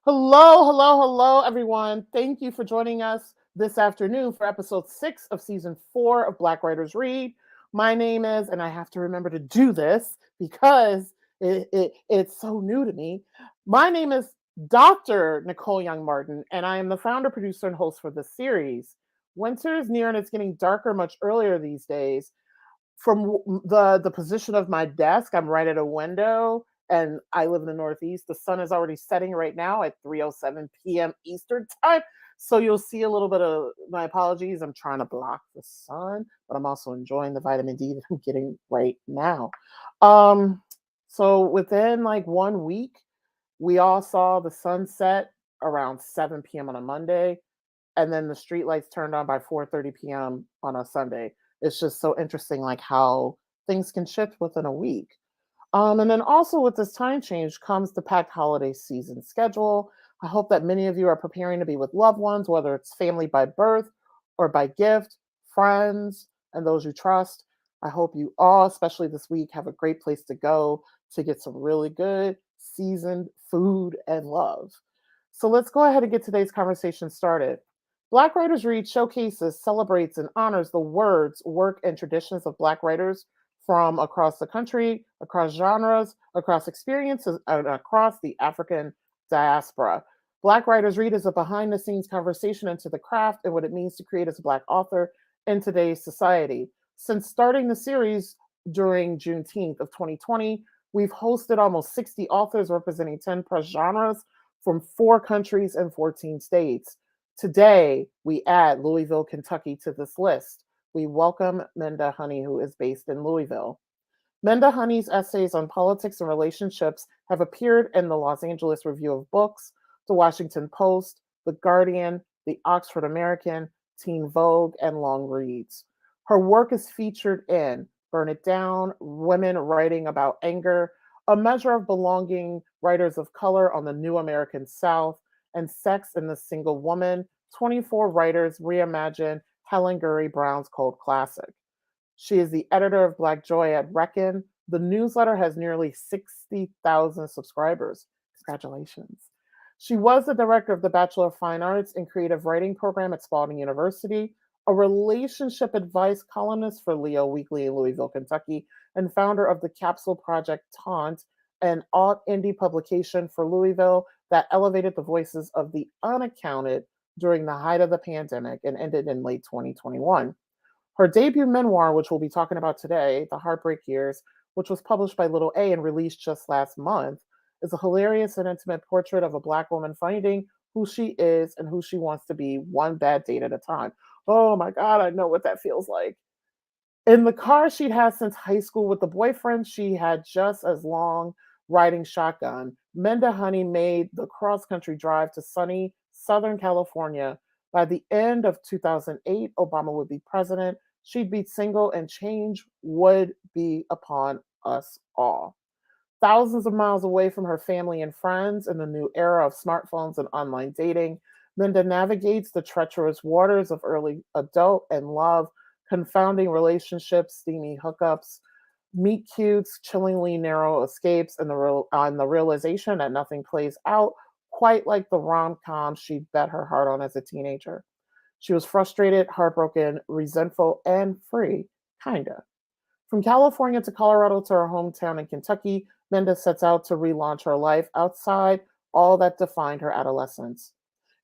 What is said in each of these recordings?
Hello, everyone. Thank you for joining us this afternoon for episode 6 of season 4 of Black Writers Read. My name is, and I have to remember to do this because it's so new to me. My name is Dr. Nicole Young Martin, and I am the founder, producer, and host for this series. Winter is near and it's getting darker much earlier these days. From the position of my desk, I'm right at a window and I live in the Northeast. The sun is already setting right now at 3:07 p.m. Eastern time. So you'll see a little bit of my apologies. I'm trying to block the sun, but I'm also enjoying the vitamin D that I'm getting right now. Um, so within like 1 week, we all saw the sunset around 7 p.m. on a Monday, and then the street lights turned on by 4:30 p.m. on a Sunday. It's just so interesting, like how things can shift within a week. And then also with this time change comes the packed holiday season schedule. I hope that many of you are preparing to be with loved ones, whether it's family by birth or by gift, friends, and those you trust. I hope you all, especially this week, have a great place to go to get some really good seasoned food and love. So let's go ahead and get today's conversation started. Black Writers Read showcases, celebrates, and honors the words, work, and traditions of Black writers from across the country, across genres, across experiences, and across the African diaspora. Black Writers Read is a behind the scenes conversation into the craft and what it means to create as a Black author in today's society. Since starting the series during Juneteenth of 2020, we've hosted almost 60 authors representing 10 plus genres from 4 countries and 14 states. Today, we add Louisville, Kentucky to this list. We welcome Minda Honey, who is based in Louisville. Minda Honey's essays on politics and relationships have appeared in the Los Angeles Review of Books, the Washington Post, the Guardian, the Oxford American, Teen Vogue, and Longreads. Her work is featured in Burn It Down, Women Writing About Anger, A Measure of Belonging, Writers of Color on the New American South, and Sex and the Single Woman, 24 Writers Reimagine, Helen Gurley Brown's Cold Classic. She is the editor of Black Joy at Reckon. The newsletter has nearly 60,000 subscribers. Congratulations. She was the director of the Bachelor of Fine Arts and Creative Writing program at Spalding University, a relationship advice columnist for Leo Weekly in Louisville, Kentucky, and founder of the Capsule Project Taunt, an alt indie publication for Louisville that elevated the voices of the unaccounted during the height of the pandemic and ended in late 2021. Her debut memoir, which we'll be talking about today, The Heartbreak Years, which was published by Little A and released just last month, is a hilarious and intimate portrait of a Black woman finding who she is and who she wants to be one bad date at a time. Oh my God, I know what that feels like. In the car she'd had since high school with the boyfriend she had just as long riding shotgun, Minda Honey made the cross country drive to sunny Southern California. By the end of 2008, Obama would be president. She'd be single and change would be upon us all. Thousands of miles away from her family and friends in the new era of smartphones and online dating, Minda navigates the treacherous waters of early adult and love, confounding relationships, steamy hookups, meet cutes, chillingly narrow escapes, and the realization that nothing plays out quite like the rom com she bet her heart on as a teenager. She was frustrated, heartbroken, resentful, and free, kinda. From California to Colorado to her hometown in Kentucky, Minda sets out to relaunch her life outside all that defined her adolescence.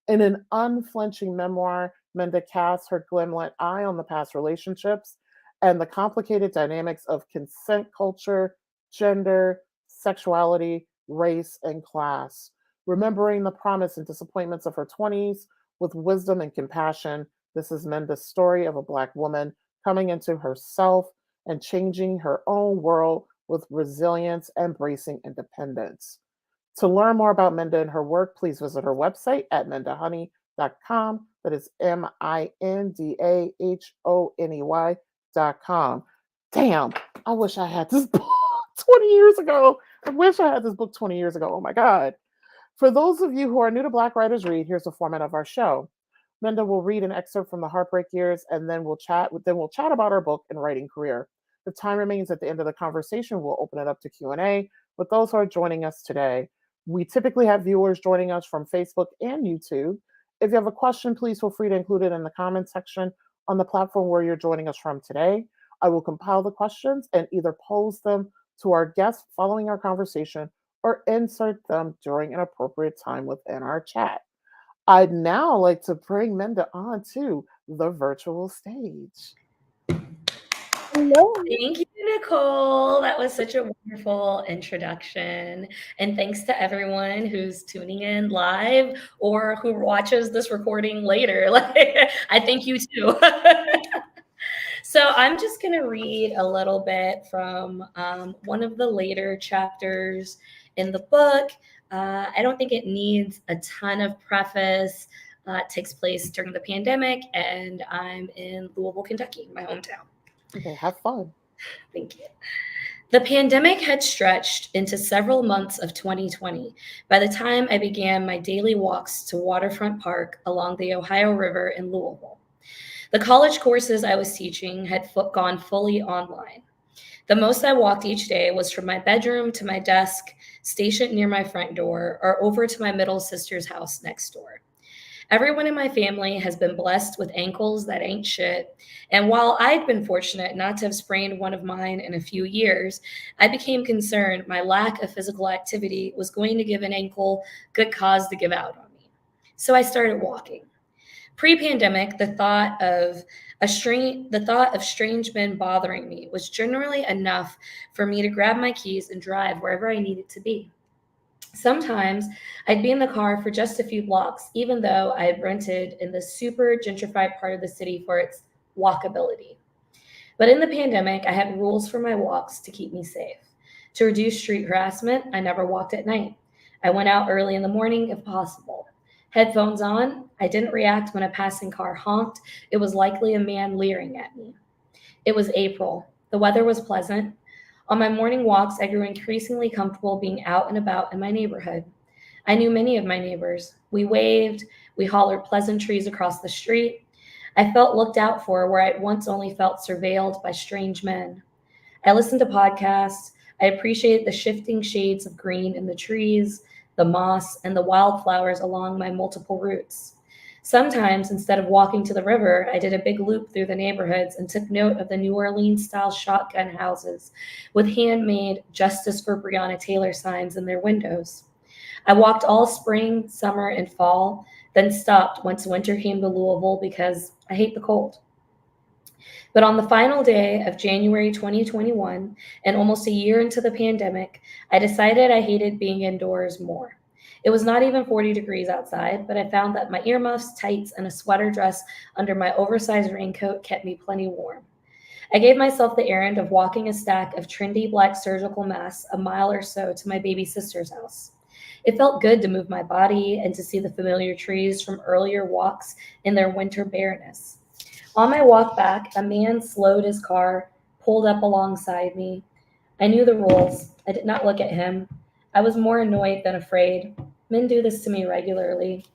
In an unflinching memoir, Minda casts her glimlet eye on the past relationships and the complicated dynamics of consent culture, gender, sexuality, race, and class. Remembering the promise and disappointments of her 20s with wisdom and compassion, this is Minda's story of a Black woman coming into herself and changing her own world with resilience and embracing independence. To learn more about Minda and her work, please visit her website at mindahoney.com. That is MINDAHONEY.com. Damn, I wish I had this book 20 years ago. I wish I had this book 20 years ago. Oh my God. For those of you who are new to Black Writers Read, here's the format of our show. Minda will read an excerpt from The Heartbreak Years, and then we'll chat about her book and writing career. If time remains at the end of the conversation, we'll open it up to Q&A with those who are joining us today. We typically have viewers joining us from Facebook and YouTube. If you have a question, please feel free to include it in the comment section on the platform where you're joining us from today. I will compile the questions and either pose them to our guests following our conversation or insert them during an appropriate time within our chat. I'd now like to bring Minda on to the virtual stage. Hello. Thank you, Nicole. That was such a wonderful introduction. And thanks to everyone who's tuning in live or who watches this recording later. I thank you too. So I'm just going to read a little bit from one of the later chapters in the book. I don't think it needs a ton of preface. It takes place during the pandemic, and I'm in Louisville, Kentucky, my hometown. Okay, have fun. Thank you. The pandemic had stretched into several months of 2020 by the time I began my daily walks to Waterfront Park along the Ohio River in Louisville. The college courses I was teaching had gone fully online. The most I walked each day was from my bedroom to my desk, stationed near my front door, or over to my middle sister's house next door. Everyone in my family has been blessed with ankles that ain't shit. And while I'd been fortunate not to have sprained one of mine in a few years, I became concerned my lack of physical activity was going to give an ankle good cause to give out on me. So I started walking. Pre-pandemic, the thought of strange men bothering me was generally enough for me to grab my keys and drive wherever I needed to be. Sometimes I'd be in the car for just a few blocks, even though I had rented in the super gentrified part of the city for its walkability. But in the pandemic, I had rules for my walks to keep me safe. To reduce street harassment, I never walked at night. I went out early in the morning if possible. Headphones on, I didn't react when a passing car honked. It was likely a man leering at me. It was April. The weather was pleasant. On my morning walks, I grew increasingly comfortable being out and about in my neighborhood. I knew many of my neighbors. We waved, we hollered pleasantries across the street. I felt looked out for where I'd once only felt surveilled by strange men. I listened to podcasts. I appreciated the shifting shades of green in the trees, the moss, and the wildflowers along my multiple routes. Sometimes, instead of walking to the river, I did a big loop through the neighborhoods and took note of the New Orleans-style shotgun houses with handmade Justice for Breonna Taylor signs in their windows. I walked all spring, summer, and fall, then stopped once winter came to Louisville because I hate the cold. But on the final day of January 2021, and almost a year into the pandemic, I decided I hated being indoors more. It was not even 40 degrees outside, but I found that my earmuffs, tights, and a sweater dress under my oversized raincoat kept me plenty warm. I gave myself the errand of walking a stack of trendy black surgical masks a mile or so to my baby sister's house. It felt good to move my body and to see the familiar trees from earlier walks in their winter bareness. On my walk back, a man slowed his car, pulled up alongside me. I knew the rules. I did not look at him. I was more annoyed than afraid. Men do this to me regularly.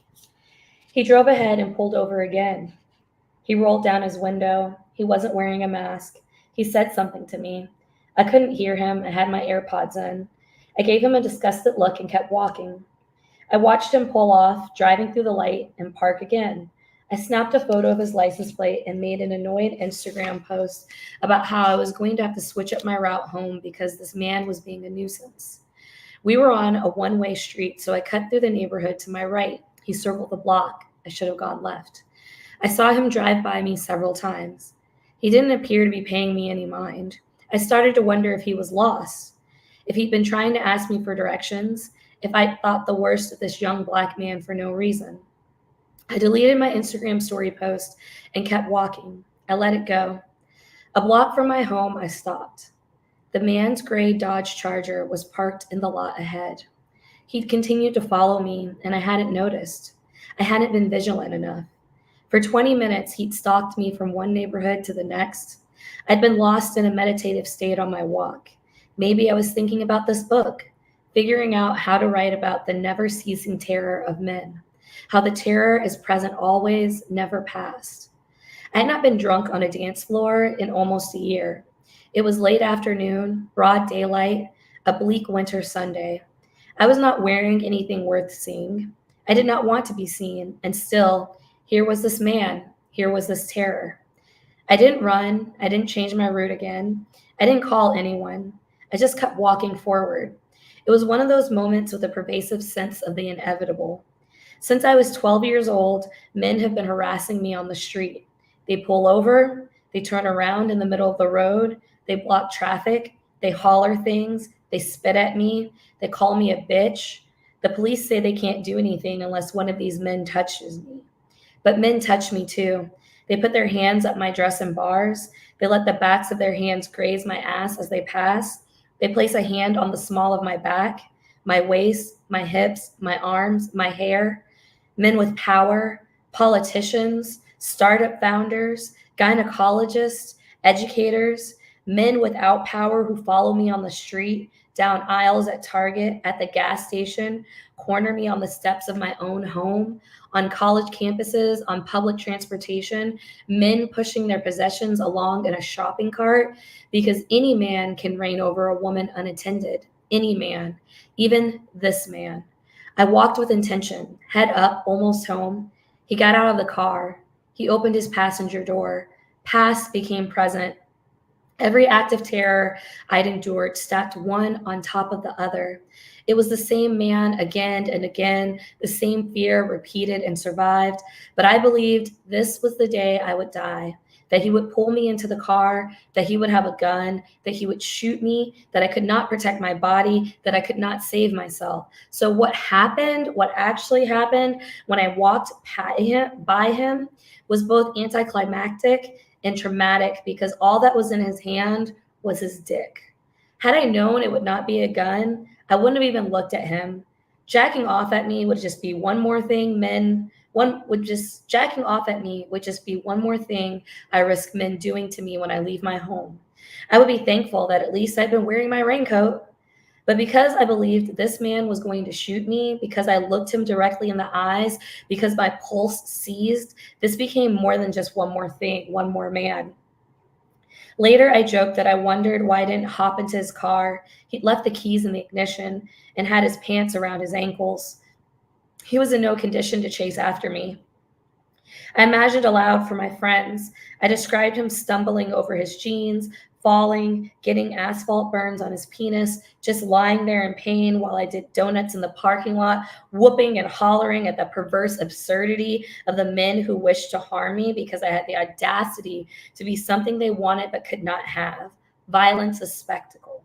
He drove ahead and pulled over again. He rolled down his window. He wasn't wearing a mask. He said something to me. I couldn't hear him. I had my AirPods in. I gave him a disgusted look and kept walking. I watched him pull off, driving through the light, and park again. I snapped a photo of his license plate and made an annoyed Instagram post about how I was going to have to switch up my route home because this man was being a nuisance. We were on a one-way street, so I cut through the neighborhood to my right. He circled the block. I should have gone left. I saw him drive by me several times. He didn't appear to be paying me any mind. I started to wonder if he was lost, if he'd been trying to ask me for directions, if I thought the worst of this young black man for no reason. I deleted my Instagram story post and kept walking. I let it go. A block from my home, I stopped. The man's gray Dodge Charger was parked in the lot ahead. He'd continued to follow me, and I hadn't noticed. I hadn't been vigilant enough. For 20 minutes, he'd stalked me from one neighborhood to the next. I'd been lost in a meditative state on my walk. Maybe I was thinking about this book, figuring out how to write about the never-ceasing terror of men, how the terror is present always, never past. I had not been drunk on a dance floor in almost a year. It was late afternoon, broad daylight, a bleak winter Sunday. I was not wearing anything worth seeing. I did not want to be seen, and still, here was this man, here was this terror. I didn't run, I didn't change my route again, I didn't call anyone. I just kept walking forward. It was one of those moments with a pervasive sense of the inevitable. Since I was 12 years old, men have been harassing me on the street. They pull over, they turn around in the middle of the road, they block traffic, they holler things, they spit at me, they call me a bitch. The police say they can't do anything unless one of these men touches me. But men touch me too. They put their hands up my dress in bars. They let the backs of their hands graze my ass as they pass. They place a hand on the small of my back, my waist, my hips, my arms, my hair. Men with power, politicians, startup founders, gynecologists, educators, men without power who follow me on the street, down aisles at Target, at the gas station, corner me on the steps of my own home, on college campuses, on public transportation, men pushing their possessions along in a shopping cart, because any man can reign over a woman unattended. Any man, even this man. I walked with intention, head up, almost home. He got out of the car. He opened his passenger door. Past became present. Every act of terror I'd endured stacked one on top of the other. It was the same man again and again, the same fear repeated and survived. But I believed this was the day I would die, that he would pull me into the car, that he would have a gun, that he would shoot me, that I could not protect my body, that I could not save myself. So what actually happened when I walked by him was both anticlimactic and traumatic, because all that was in his hand was his dick. Had I known it would not be a gun, I wouldn't have even looked at him. Jacking off at me would just be one more thing jacking off at me would just be one more thing I risk men doing to me when I leave my home. I would be thankful that at least I'd been wearing my raincoat. But because I believed this man was going to shoot me, because I looked him directly in the eyes, because my pulse seized, this became more than just one more thing, one more man. Later, I joked that I wondered why I didn't hop into his car. He'd left the keys in the ignition and had his pants around his ankles. He was in no condition to chase after me. I imagined aloud for my friends. I described him stumbling over his jeans, falling, getting asphalt burns on his penis, just lying there in pain while I did donuts in the parking lot, whooping and hollering at the perverse absurdity of the men who wished to harm me because I had the audacity to be something they wanted but could not have. Violence a spectacle.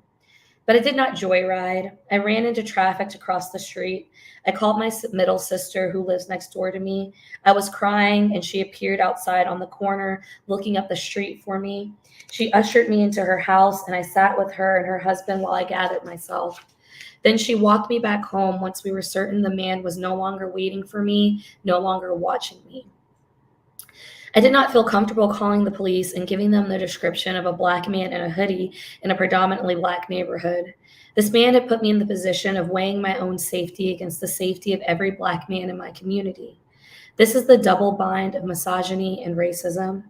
But I did not joyride. I ran into traffic to cross the street. I called my middle sister who lives next door to me. I was crying and she appeared outside on the corner looking up the street for me. She ushered me into her house and I sat with her and her husband while I gathered myself. Then she walked me back home once we were certain the man was no longer waiting for me, no longer watching me. I did not feel comfortable calling the police and giving them the description of a black man in a hoodie in a predominantly black neighborhood. This man had put me in the position of weighing my own safety against the safety of every black man in my community. This is the double bind of misogyny and racism.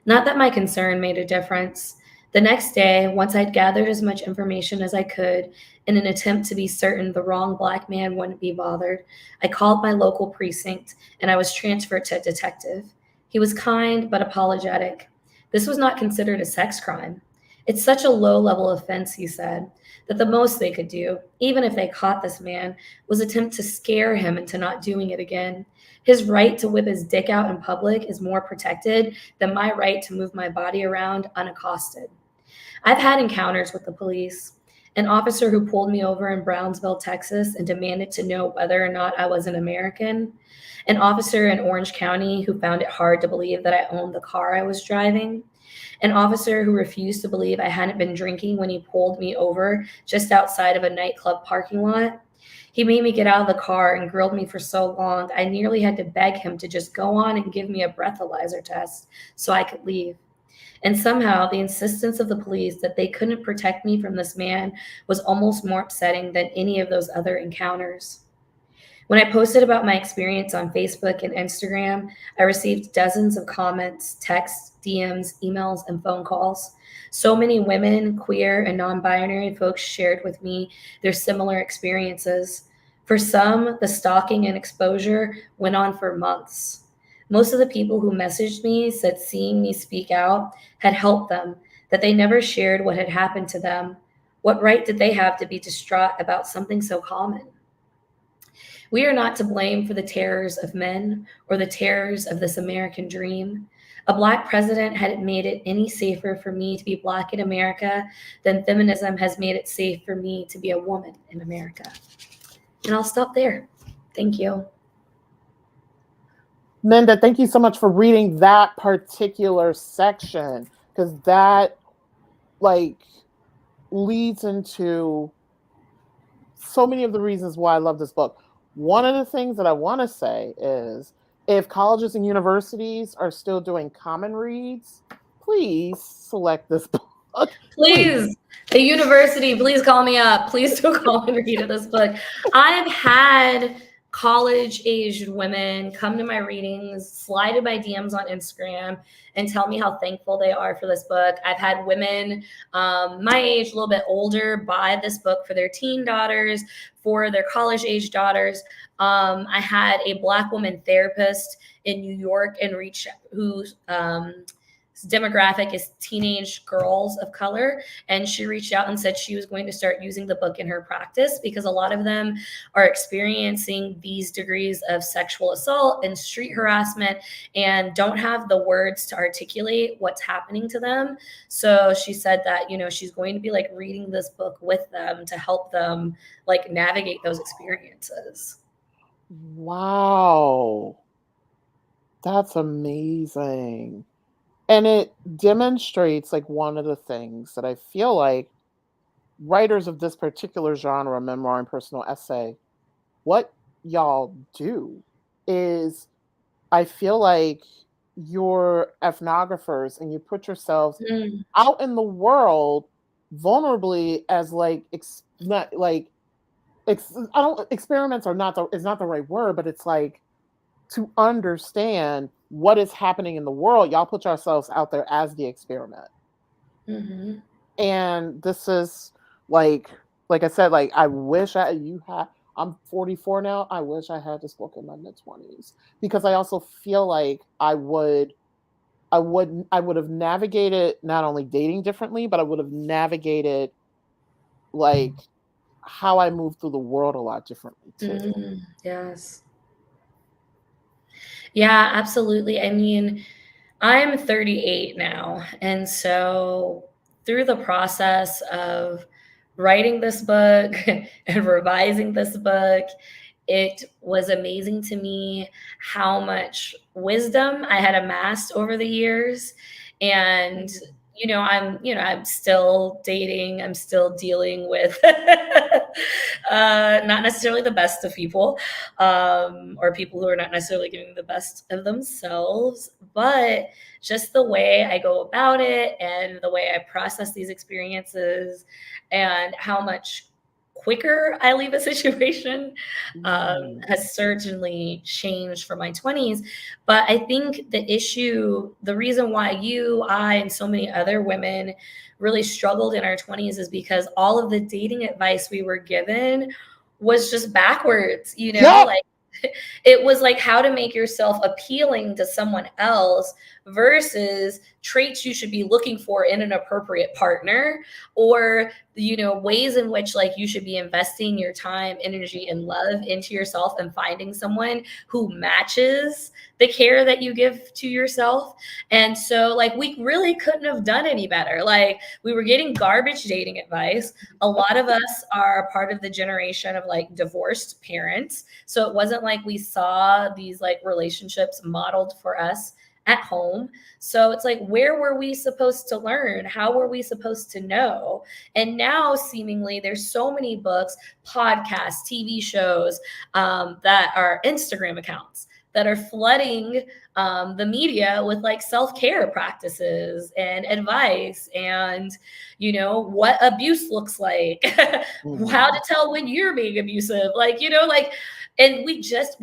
Not that my concern made a difference. The next day, once I'd gathered as much information as I could in an attempt to be certain the wrong black man wouldn't be bothered, I called my local precinct and I was transferred to a detective. He was kind but apologetic. This was not considered a sex crime. It's such a low-level offense, he said, that the most they could do, even if they caught this man, was attempt to scare him into not doing it again. His right to whip his dick out in public is more protected than my right to move my body around unaccosted. I've had encounters with the police. An officer who pulled me over in Brownsville, Texas, and demanded to know whether or not I was an American. An officer in Orange County who found it hard to believe that I owned the car I was driving. An officer who refused to believe I hadn't been drinking when he pulled me over just outside of a nightclub parking lot. He made me get out of the car and grilled me for so long, I nearly had to beg him to just go on and give me a breathalyzer test so I could leave. And somehow the insistence of the police that they couldn't protect me from this man was almost more upsetting than any of those other encounters. When I posted about my experience on Facebook and Instagram, I received dozens of comments, texts, DMs, emails, and phone calls. So many women, queer, and non binary folks shared with me their similar experiences. For some, the stalking and exposure went on for months. Most of the people who messaged me said seeing me speak out had helped them, that they never shared what had happened to them. What right did they have to be distraught about something so common? We are not to blame for the terrors of men or the terrors of this American dream. A Black president had made it any safer for me to be Black in America than feminism has made it safe for me to be a woman in America. And I'll stop there. Thank you. Minda, thank you so much for reading that particular section, because that leads into so many of the reasons why I love this book. One of the things that I want to say is, if colleges and universities are still doing common reads, please select this book. Please, a university, please call me up. Please do call and read this book. I've had college-aged women come to my readings, slide in my DMs on Instagram, and tell me how thankful they are for this book. I've had women my age, a little bit older, buy this book for their teen daughters, for their college-age daughters. I had a Black woman therapist in New York whose demographic is teenage girls of color, and she reached out and said she was going to start using the book in her practice because a lot of them are experiencing these degrees of sexual assault and street harassment and don't have the words to articulate what's happening to them. So she said that, she's going to be reading this book with them to help them navigate those experiences. Wow, that's amazing. And it demonstrates one of the things that I feel like writers of this particular genre, memoir and personal essay, what y'all do is, I feel like you're ethnographers and you put yourselves out in the world vulnerably as experiments are not is not the right word, but it's to understand what is happening in the world. Y'all put yourselves out there as the experiment. Mm-hmm. And this is like I said, I wish I'm 44 now. I wish I had this book in my mid-20s, because I also feel like I would have navigated not only dating differently, but I would have navigated how I move through the world a lot differently too. Yes. Yeah, absolutely. I mean, I'm 38 now. And so through the process of writing this book and revising this book, it was amazing to me how much wisdom I had amassed over the years. And I'm still dating. I'm still dealing with not necessarily the best of people, or people who are not necessarily giving the best of themselves, but just the way I go about it and the way I process these experiences and how much quicker I leave a situation has certainly changed for my 20s. But I think the reason why I, and so many other women really struggled in our 20s is because all of the dating advice we were given was just backwards, it was how to make yourself appealing to someone else versus traits you should be looking for in an appropriate partner, or ways in which you should be investing your time, energy, and love into yourself and finding someone who matches the care that you give to yourself. And so we really couldn't have done any better. We were getting garbage dating advice. A lot of us are part of the generation of divorced parents, so it wasn't we saw these relationships modeled for us at home. So it's where were we supposed to learn? How were we supposed to know? And now seemingly there's so many books, podcasts, TV shows that are Instagram accounts that are flooding the media with self-care practices and advice and what abuse looks like, how to tell when you're being abusive, and we just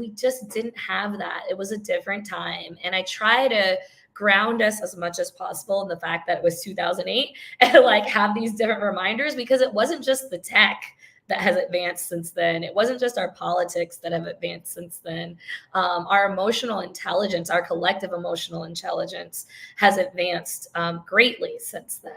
didn't have that. It was a different time. And I try to ground us as much as possible in the fact that it was 2008 and like have these different reminders, because it wasn't just the tech that has advanced since then. It wasn't just our politics that have advanced since then. Our emotional intelligence, our collective emotional intelligence has advanced greatly since then.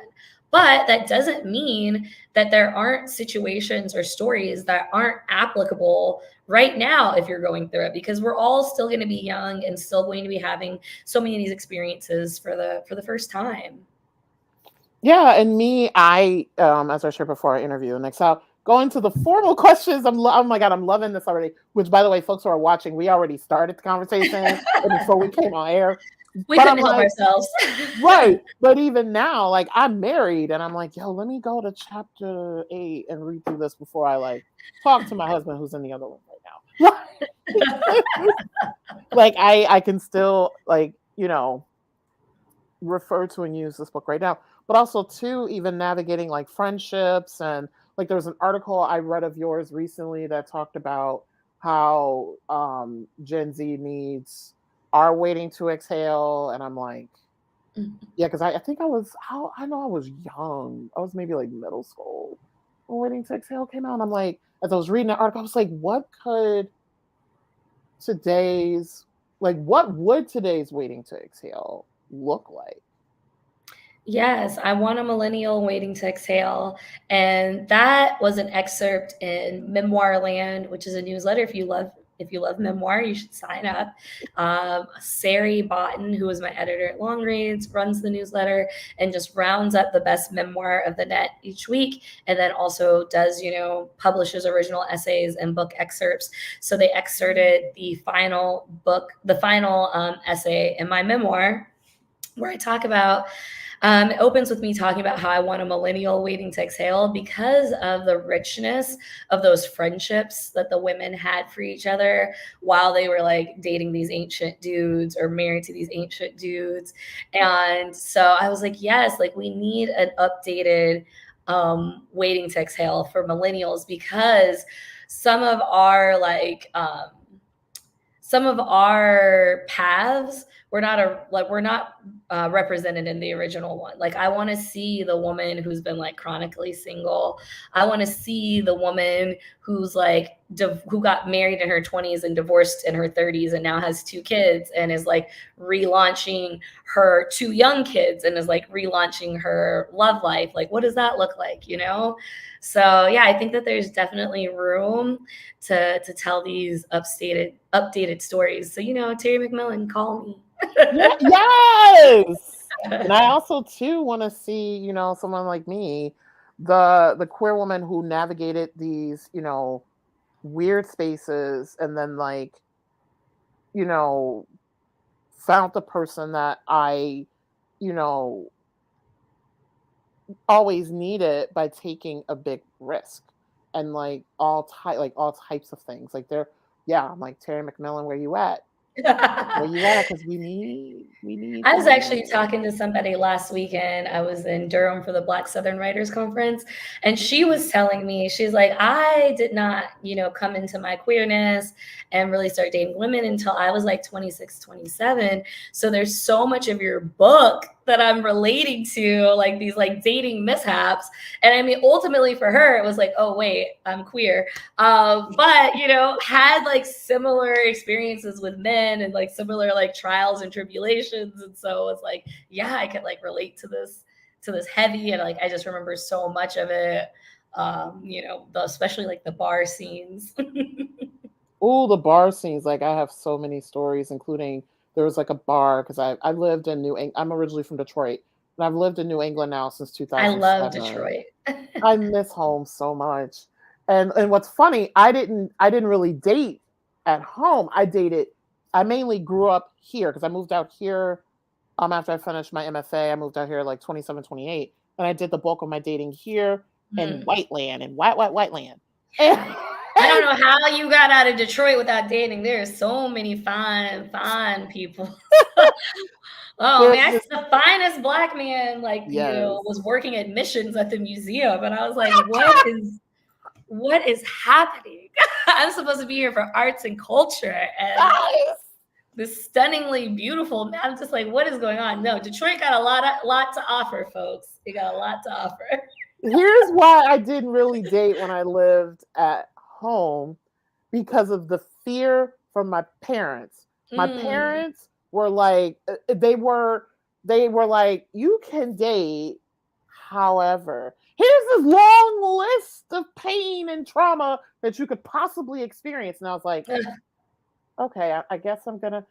But that doesn't mean that there aren't situations or stories that aren't applicable right now if you're going through it, because we're all still going to be young and still going to be having so many of these experiences for the first time. Yeah, and me, as I shared before our interview, and so going to the formal questions, oh my God, I'm loving this already. Which, by the way, folks who are watching, we already started the conversation before we came on air. We But couldn't I'm help like, ourselves. right. But even now, like I'm married, and I'm like, yo, let me go to chapter 8 and read through this before I like talk to my husband who's in the other room right now. Like I can still like, refer to and use this book right now, but also too, even navigating like friendships. And like there was an article I read of yours recently that talked about how Gen Z needs are waiting to exhale. And I'm like, yeah, because I think I know I was young. I was maybe like middle school when Waiting to Exhale came out. And I'm like, as I was reading the article, I was like, what would today's Waiting to Exhale look like? Yes, I want a millennial waiting to exhale. And that was an excerpt in Memoir Land, which is a newsletter. If you love memoir, you should sign up. Sari Botten, who was my editor at Longreads, runs the newsletter and just rounds up the best memoir of the net each week. And then also does, publishes original essays and book excerpts. So they excerpted the final essay in my memoir, where I talk about it opens with me talking about how I want a millennial waiting to exhale because of the richness of those friendships that the women had for each other while they were like dating these ancient dudes or married to these ancient dudes. And so I was like, yes, like we need an updated waiting to exhale for millennials, because some of our paths we're not represented in the original one. Like I want to see the woman who's been like chronically single. I want to see the woman who's like who got married in her 20s and divorced in her 30s and now has 2 kids and is like relaunching her 2 young kids and is like relaunching her love life. Like what does that look like, So yeah, I think that there's definitely room to tell these updated stories. So Terry McMillan, call me. Yes. And I also too want to see, someone like me, the queer woman who navigated these, weird spaces and then like, found the person that I, always needed by taking a big risk and like all types of things. Like I'm like, Terry McMillan, where you at? Where you at? Because we need. I was actually talking to somebody last weekend. I was in Durham for the Black Southern Writers Conference, and she was telling me, she's like, I did not, come into my queerness and really start dating women until I was like 26, 27. So there's so much of your book that I'm relating to, like these like dating mishaps. And I mean, ultimately for her, it was like, oh wait, I'm queer. But had like similar experiences with men and like similar like trials and tribulations. And so it's like, yeah, I could like relate to this heavy. And like, I just remember so much of it, especially like the bar scenes. Oh, the bar scenes. Like I have so many stories, including there was like a bar because I lived in New England. I'm originally from Detroit, and I've lived in New England now since 2007. I love Detroit. I miss home so much. And what's funny, I didn't really date at home. I mainly grew up here because I moved out here after I finished my MFA. I moved out here like 27, 28, and I did the bulk of my dating here in white land, in white land. I don't know how you got out of Detroit without dating. There's so many fine people. Oh man, I the finest Black man, was working admissions at the museum, and I was like, what is happening? I'm supposed to be here for arts and culture, and this stunningly beautiful man. I'm just like, what is going on? No, Detroit got a lot to offer, folks. It got a lot to offer. Here's why I didn't really date when I lived at home, because of the fear from my parents. My parents were like, they were like, you can date, however, here's this long list of pain and trauma that you could possibly experience. And I was like, okay, I guess I'm gonna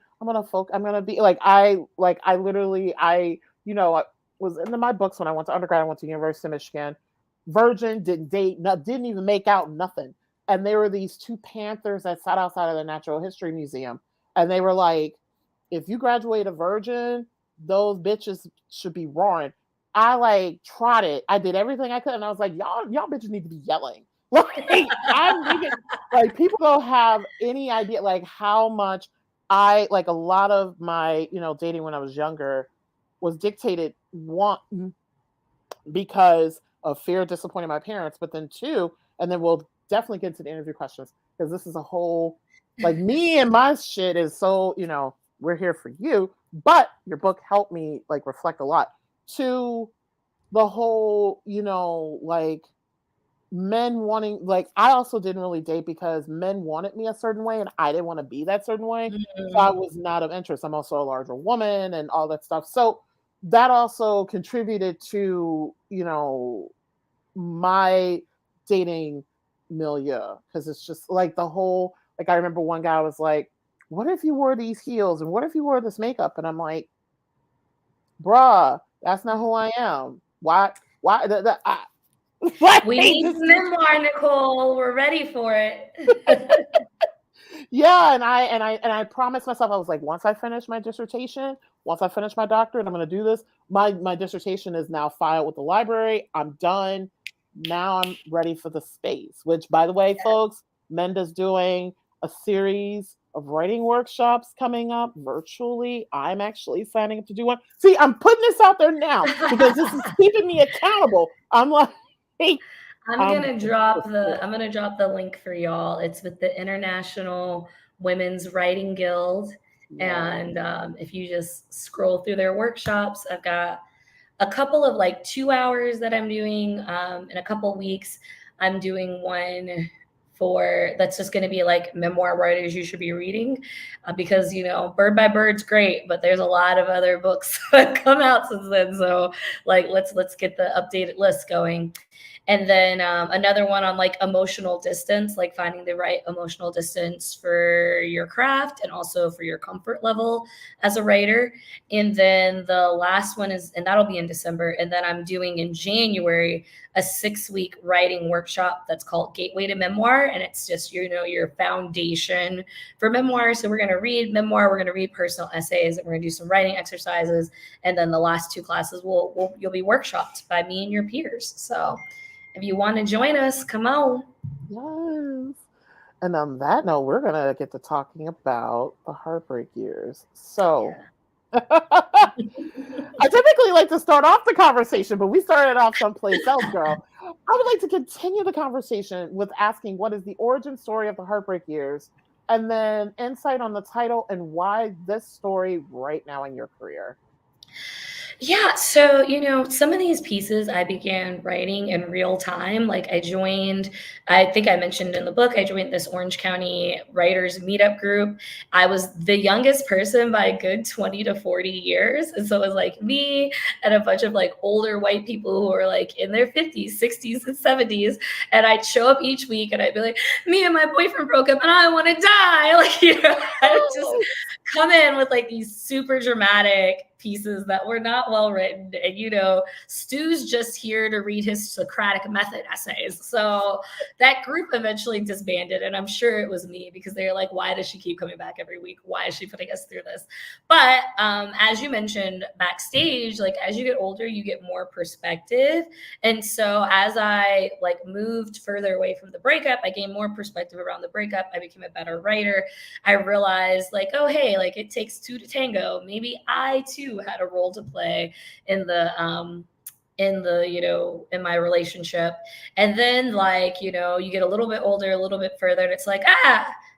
be like, I literally, I was in my books when I went to undergrad. I went to University of Michigan. Virgin, didn't date, didn't even make out, nothing. And there were these two panthers that sat outside of the Natural History Museum, and they were like, if you graduate a virgin, those bitches should be roaring. I like trotted. I did everything I could, and I was like, y'all bitches need to be yelling. Like, I'm thinking, like, people don't have any idea, like, how much I, like, a lot of my, dating when I was younger was dictated, one, because of fear of disappointing my parents, but then two, and then we'll definitely get into the interview questions, because this is a whole, like, me and my shit is so, we're here for you, but your book helped me, like, reflect a lot to the whole, like, men wanting, like, I also didn't really date because men wanted me a certain way and I didn't want to be that certain way. So I was not of interest. I'm also a larger woman and all that stuff. So that also contributed to, my dating milieu, because it's just like the whole, like, I remember one guy was like, what if you wore these heels and what if you wore this makeup? And I'm like, bruh, that's not who I am. Why we need the memoir, Nicole. We're ready for it. Yeah, and I promised myself, I was like, once I finish my dissertation, once I finish my doctorate, I'm going to do this. My dissertation is now filed with the library. I'm done. Now I'm ready for the space, which, by the way, folks, Minda's doing a series of writing workshops coming up virtually. I'm actually signing up to do one. See, I'm putting this out there now because this is keeping me accountable. I'm like, hey, I'm gonna drop the link for y'all. It's with the International Women's Writing Guild. And if you just scroll through their workshops, I've got a couple of like 2 hours that I'm doing in a couple weeks. I'm doing one that's just going to be like memoir writers you should be reading, because Bird by Bird's great, but there's a lot of other books that come out since then. So like let's get the updated list going. And then another one on like emotional distance, like finding the right emotional distance for your craft and also for your comfort level as a writer. And then the last one and that'll be in December. And then I'm doing in January a 6-week writing workshop that's called Gateway to Memoir. And it's just, your foundation for memoir. So we're going to read memoir, we're going to read personal essays, and we're going to do some writing exercises. And then the last 2 classes you'll be workshopped by me and your peers. So if you want to join us, come on. Yes. And on that note, we're going to get to talking about the Heartbreak Years. So I typically like to start off the conversation, but we started off someplace else, girl. I would like to continue the conversation with asking, what is the origin story of the Heartbreak Years? And then insight on the title and why this story right now in your career. Yeah. So, some of these pieces I began writing in real time. Like I think I mentioned in the book, I joined this Orange County writers meetup group. I was the youngest person by a good 20 to 40 years. And so it was like me and a bunch of like older white people who were like in their 50s, 60s, and 70s. And I'd show up each week and I'd be like, me and my boyfriend broke up and I want to die. Like, I would just come in with like these super dramatic pieces that were not well written. And, Stu's just here to read his Socratic method essays. So that group eventually disbanded. And I'm sure it was me, because they're like, why does she keep coming back every week? Why is she putting us through this? But as you mentioned backstage, like as you get older, you get more perspective. And so as I like moved further away from the breakup, I gained more perspective around the breakup. I became a better writer. I realized like, oh, hey, like it takes 2 to tango. Maybe I too had a role to play in the in the, in my relationship. And then, like, you get a little bit older, a little bit further, and it's like,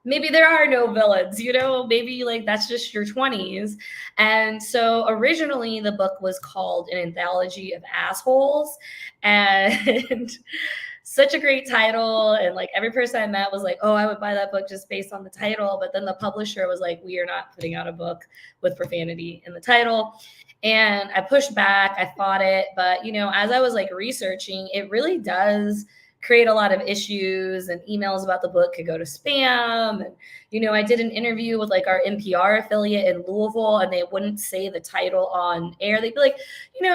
maybe there are no villains, maybe like that's just your 20s. And so originally the book was called An Anthology of Assholes. And such a great title. And like every person I met was like, oh, I would buy that book just based on the title. But then the publisher was like, we are not putting out a book with profanity in the title. And I pushed back, I fought it. But, as I was like researching, it really does create a lot of issues, and emails about the book could go to spam. And, I did an interview with like our NPR affiliate in Louisville, and they wouldn't say the title on air. They'd be like,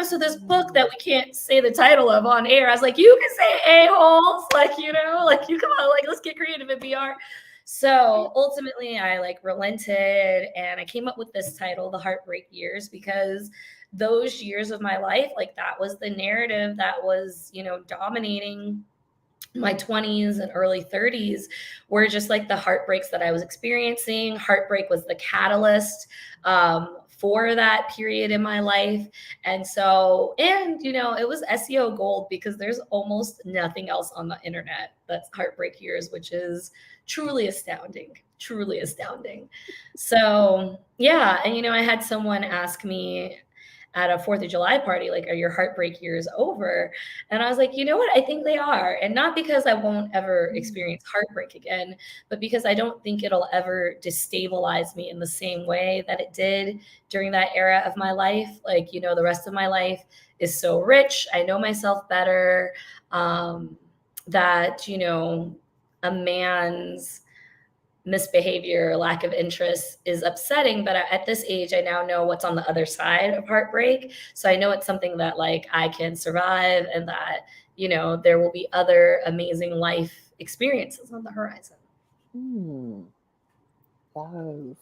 so this book that we can't say the title of on air. I was like, you can say a-holes, like, like you come on, like, let's get creative, NPR. So ultimately I like relented, and I came up with this title, The Heartbreak Years, because those years of my life, like that was the narrative that was, dominating my 20s and early 30s, were just like the heartbreaks that I was experiencing. Heartbreak was the catalyst for that period in my life. And so, it was SEO gold, because there's almost nothing else on the internet that's Heartbreak Years, which is truly astounding. So yeah. And, I had someone ask me at a 4th of July party, like, are your heartbreak years over? And I was like, you know what? I think they are. And not because I won't ever experience heartbreak again, but because I don't think it'll ever destabilize me in the same way that it did during that era of my life. Like, the rest of my life is so rich. I know myself better. That, a man's misbehavior, lack of interest is upsetting. But at this age, I now know what's on the other side of heartbreak. So I know it's something that like I can survive, and that, there will be other amazing life experiences on the horizon. Yes.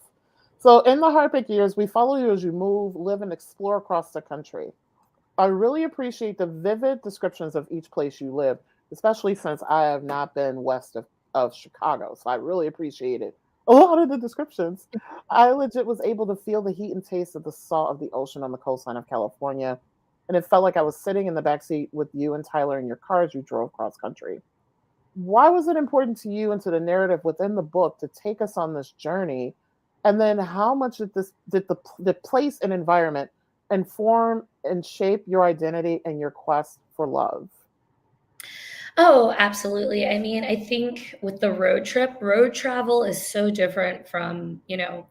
So in The Heartbreak Years, we follow you as you move, live, and explore across the country. I really appreciate the vivid descriptions of each place you live, especially since I have not been west of Chicago. So I really appreciated a lot of the descriptions. I legit was able to feel the heat and taste of the salt of the ocean on the coastline of California. And it felt like I was sitting in the backseat with you and Tyler in your car as you drove cross country. Why was it important to you and to the narrative within the book to take us on this journey? And then how much did the place and environment inform and shape your identity and your quest for love? Oh, absolutely. I mean, I think with the road travel is so different from,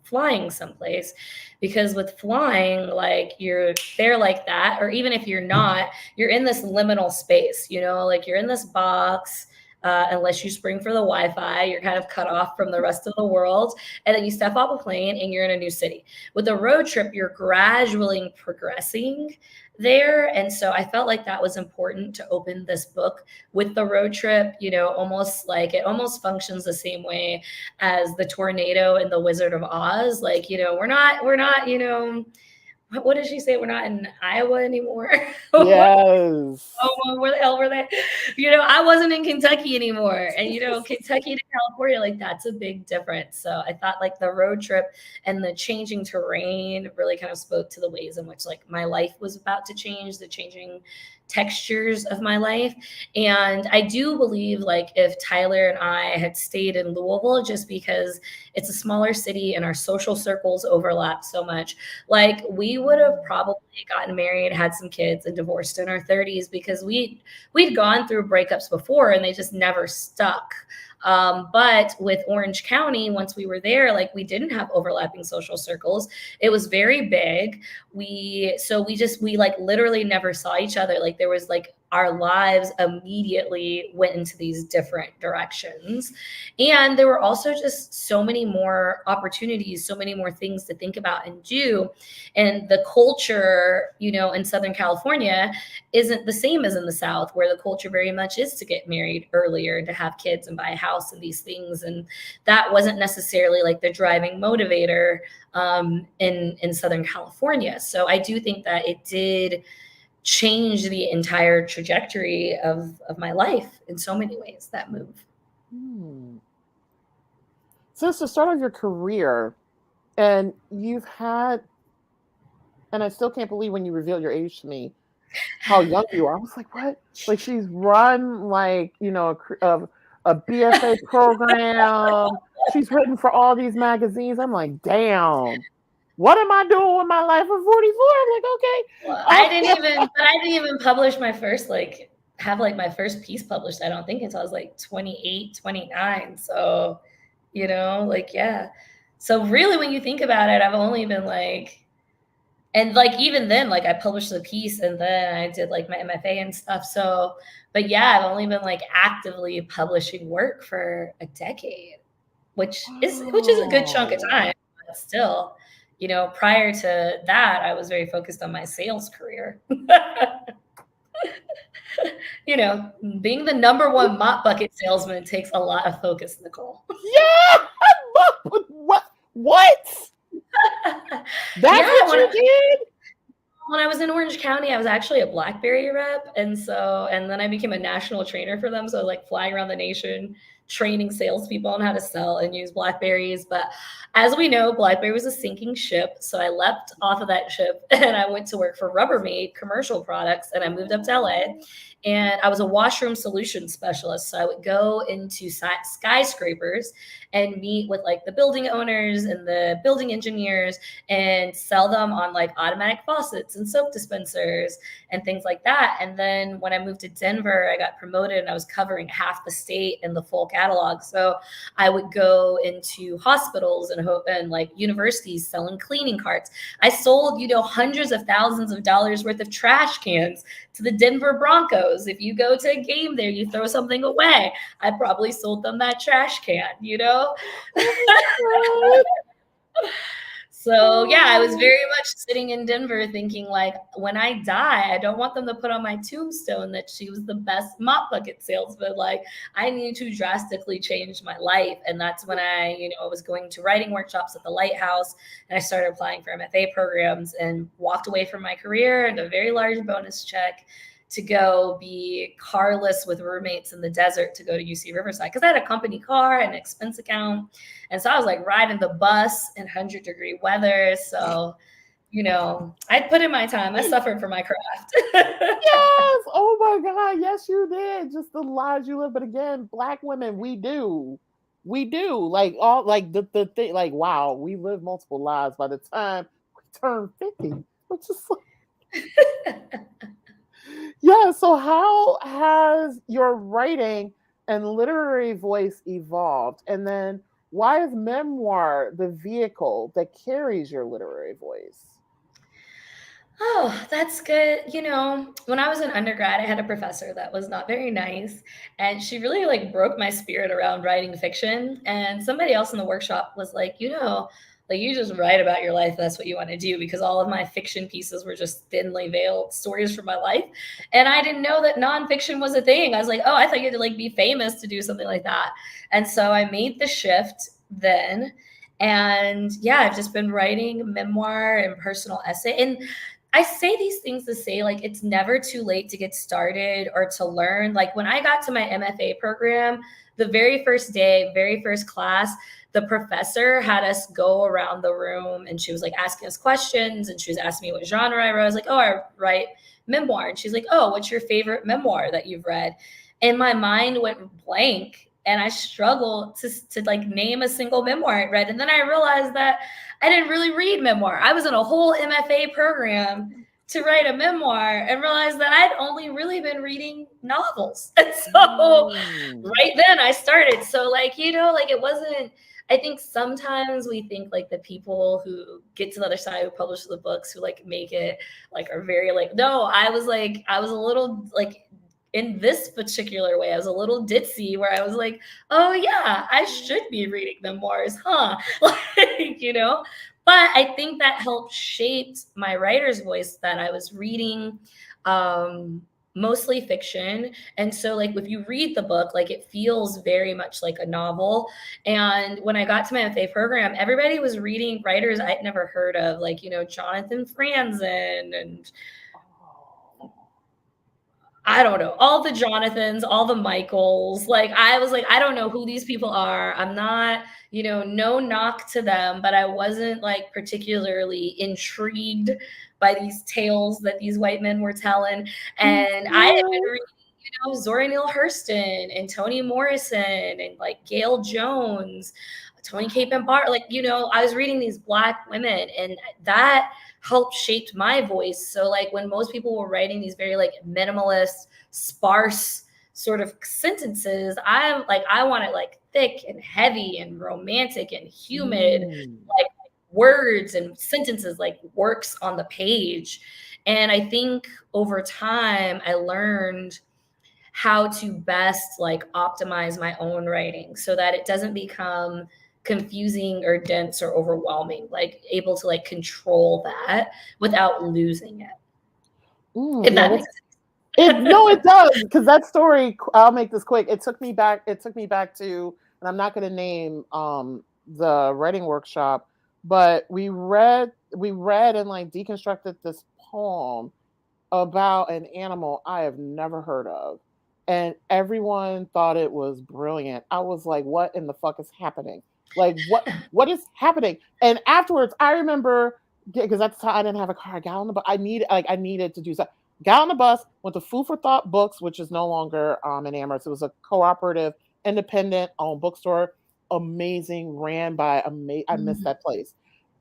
flying someplace, because with flying, like you're there like that, or even if you're not, you're in this liminal space, like you're in this box. Unless you spring for the Wi-Fi, you're kind of cut off from the rest of the world. And then you step off a plane and you're in a new city. With a road trip, you're gradually progressing there. And so I felt like that was important to open this book with the road trip, almost like it almost functions the same way as the tornado in the Wizard of Oz. Like, we're not, what did she say? We're not in Iowa anymore. Yes. Oh, where the hell were they? I wasn't in Kentucky anymore. And, Kentucky to California, like that's a big difference. So I thought like the road trip and the changing terrain really kind of spoke to the ways in which like my life was about to change, the changing textures of my life. And I do believe like if Tyler and I had stayed in Louisville, just because it's a smaller city and our social circles overlap so much, like we would have probably gotten married, had some kids, and divorced in our 30s, because we'd gone through breakups before and they just never stuck. But with Orange County, once we were there, like we didn't have overlapping social circles. It was very big. We like literally never saw each other. Like there was like our lives immediately went into these different directions. And there were also just so many more opportunities, so many more things to think about and do. And the culture, in Southern California isn't the same as in the South, where the culture very much is to get married earlier and to have kids and buy a house and these things. And that wasn't necessarily like the driving motivator in Southern California. So I do think that it did change the entire trajectory of my life in so many ways, that move. Since the start of your career, and you've had, and I still can't believe when you revealed your age to me, how young you are. I was like, what? Like she's run like, a BFA program. She's written for all these magazines. I'm like, damn. What am I doing with my life at 44? I'm like, okay. Well, I didn't even publish my first, have my first piece published, I don't think, until I was like 28, 29. So, yeah. So really, when you think about it, I've only been and even then, I published the piece and then I did my MFA and stuff. So, but yeah, I've only been actively publishing work for a decade, which is a good chunk of time, but still, prior to that, I was very focused on my sales career. Being the number one mop bucket salesman takes a lot of focus, Nicole. Yeah. What? That's what you did? When I was in Orange County, I was actually a BlackBerry rep. And then I became a national trainer for them. So flying around the nation, training salespeople on how to sell and use BlackBerries. But as we know, BlackBerry was a sinking ship. So I leapt off of that ship and I went to work for Rubbermaid commercial products, and I moved up to LA. And I was a washroom solution specialist. So I would go into skyscrapers and meet with the building owners and the building engineers and sell them on automatic faucets and soap dispensers and things like that. And then when I moved to Denver, I got promoted and I was covering half the state in the full catalog. So I would go into hospitals and universities selling cleaning carts. I sold, hundreds of thousands of dollars worth of trash cans to the Denver Broncos. If you go to a game there, you throw something away. I probably sold them that trash can, So yeah, I was very much sitting in Denver thinking when I die, I don't want them to put on my tombstone that she was the best mop bucket salesman. I need to drastically change my life. And that's when I was going to writing workshops at the Lighthouse, and I started applying for MFA programs and walked away from my career and a very large bonus check to go be carless with roommates in the desert to go to UC Riverside, because I had a company car and an expense account. And so I was riding the bus in 100-degree weather. So, I put in my time. I suffered for my craft. Yes. Oh my God. Yes, you did. Just the lives you live. But again, Black women, we do. The thing, wow, we live multiple lives by the time we turn 50. It's just yeah. So how has your writing and literary voice evolved? And then why is memoir the vehicle that carries your literary voice? Oh, that's good. When I was an undergrad, I had a professor that was not very nice, and she really broke my spirit around writing fiction. And somebody else in the workshop was you just write about your life. That's what you want to do, because all of my fiction pieces were just thinly veiled stories from my life. And I didn't know that nonfiction was a thing. I was oh, I thought you had to be famous to do something like that. And so I made the shift then. And yeah, I've just been writing memoir and personal essay. And I say these things to say it's never too late to get started or to learn. When I got to my MFA program, the very first day, very first class, the professor had us go around the room, and she was asking us questions, and she was asking me what genre I wrote. I was oh, I write memoir. And she's oh, what's your favorite memoir that you've read? And my mind went blank, and I struggled to name a single memoir I read. And then I realized that I didn't really read memoir. I was in a whole MFA program to write a memoir, and realized that I'd only really been reading novels. And so right then I started. So it wasn't, I think sometimes we think the people who get to the other side, who publish the books, who make it are very no, I was a little in this particular way, I was a little ditzy, where I was oh yeah, I should be reading memoirs, huh? But I think that helped shape my writer's voice, that I was reading mostly fiction. And so if you read the book, it feels very much like a novel. And when I got to my MFA program, everybody was reading writers I'd never heard of, Jonathan Franzen and I don't know, all the Jonathans, all the Michaels. I was I don't know who these people are. I'm not, no knock to them, but I wasn't particularly intrigued by these tales that these white men were telling. And I had been reading, Zora Neale Hurston and Toni Morrison and like Gail Jones, Toni Cade Bart. Like, I was reading these Black women, and that helped shape my voice. So like when most people were writing these very like minimalist, sparse sort of sentences, I want it like thick and heavy and romantic and humid, like words and sentences, like works on the page. And I think over time I learned how to best like optimize my own writing so that it doesn't become confusing or dense or overwhelming, like able to like control that without losing it. If that makes sense. No, it does. Because that story, I'll make this quick. It took me back to, and I'm not going to name the writing workshop, but we read and like deconstructed this poem about an animal I have never heard of. And everyone thought it was brilliant. I was like, what in the fuck is happening? Like, what is happening? And afterwards, I remember, because that's how I didn't have a car. I got on the bus. I needed to do something. Got on the bus, went to Food for Thought Books, which is no longer in Amherst. It was a cooperative, independent-owned bookstore. Amazing, ran by I missed that place.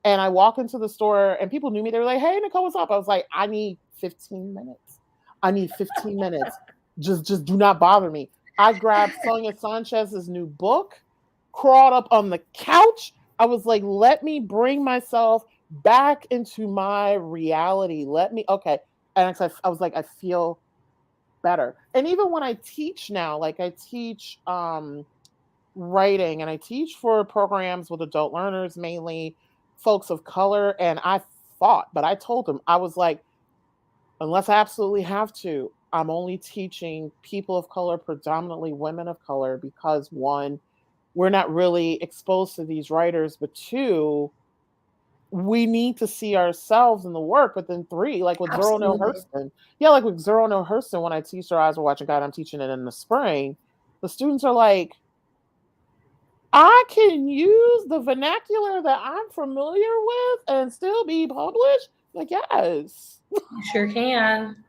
And I walk into the store, and people knew me. They were like, "Hey, Nicole, what's up?" I was like, "I need 15 minutes. I need 15 minutes. Just do not bother me." I grabbed Sonia Sanchez's new book, crawled up on the couch. I was like, let me bring myself back into my reality. Okay. And I was like, I feel better. And even when I teach now, like I teach writing, and I teach for programs with adult learners, mainly folks of color. And I fought, but I told them, I was like, unless I absolutely have to, I'm only teaching people of color, predominantly women of color, because one, we're not really exposed to these writers, but two, we need to see ourselves in the work. But then three, like with Zora Neale Hurston, when I teach Her Eyes Were Watching God, I'm teaching it in the spring, the students are like, I can use the vernacular that I'm familiar with and still be published? Like, yes. You sure can.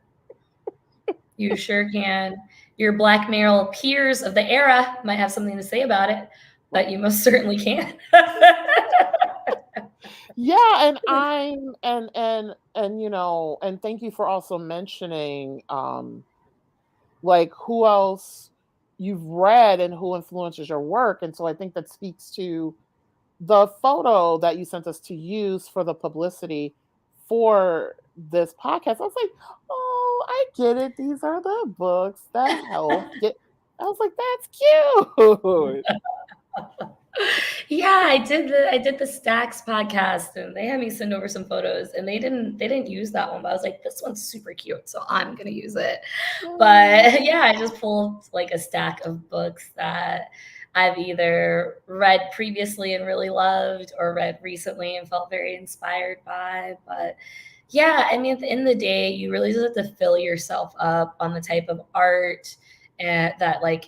You sure can. Your Black male peers of the era might have something to say about it, but you most certainly can. Yeah, and thank you for also mentioning like who else you've read and who influences your work. And so I think that speaks to the photo that you sent us to use for the publicity for this podcast. I was like, oh, I get it. These are the books that help get. I was like, that's cute. Yeah, I did the Stacks podcast, and they had me send over some photos, and they didn't use that one, but I was like, this one's super cute, so I'm gonna use it. But yeah, I just pulled like a stack of books that I've either read previously and really loved, or read recently and felt very inspired by. But yeah, I mean, at the end of the day, you really just have to fill yourself up on the type of art that, like,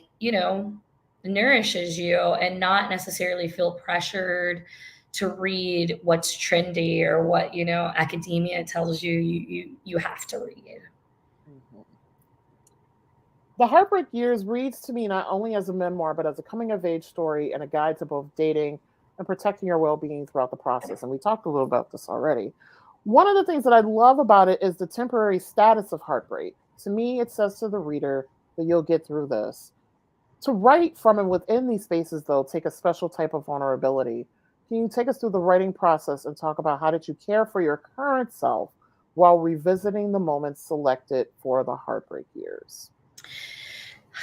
nourishes you, and not necessarily feel pressured to read what's trendy or what academia tells you have to read. The Heartbreak Years reads to me not only as a memoir, but as a coming-of-age story and a guide to both dating and protecting your well-being throughout the process. And we talked a little about this already. One of the things that I love about it is the temporary status of heartbreak. To me, it says to the reader that you'll get through this. To write from and within these spaces, though, take a special type of vulnerability. Can you take us through the writing process and talk about how did you care for your current self while revisiting the moments selected for the Heartbreak Years?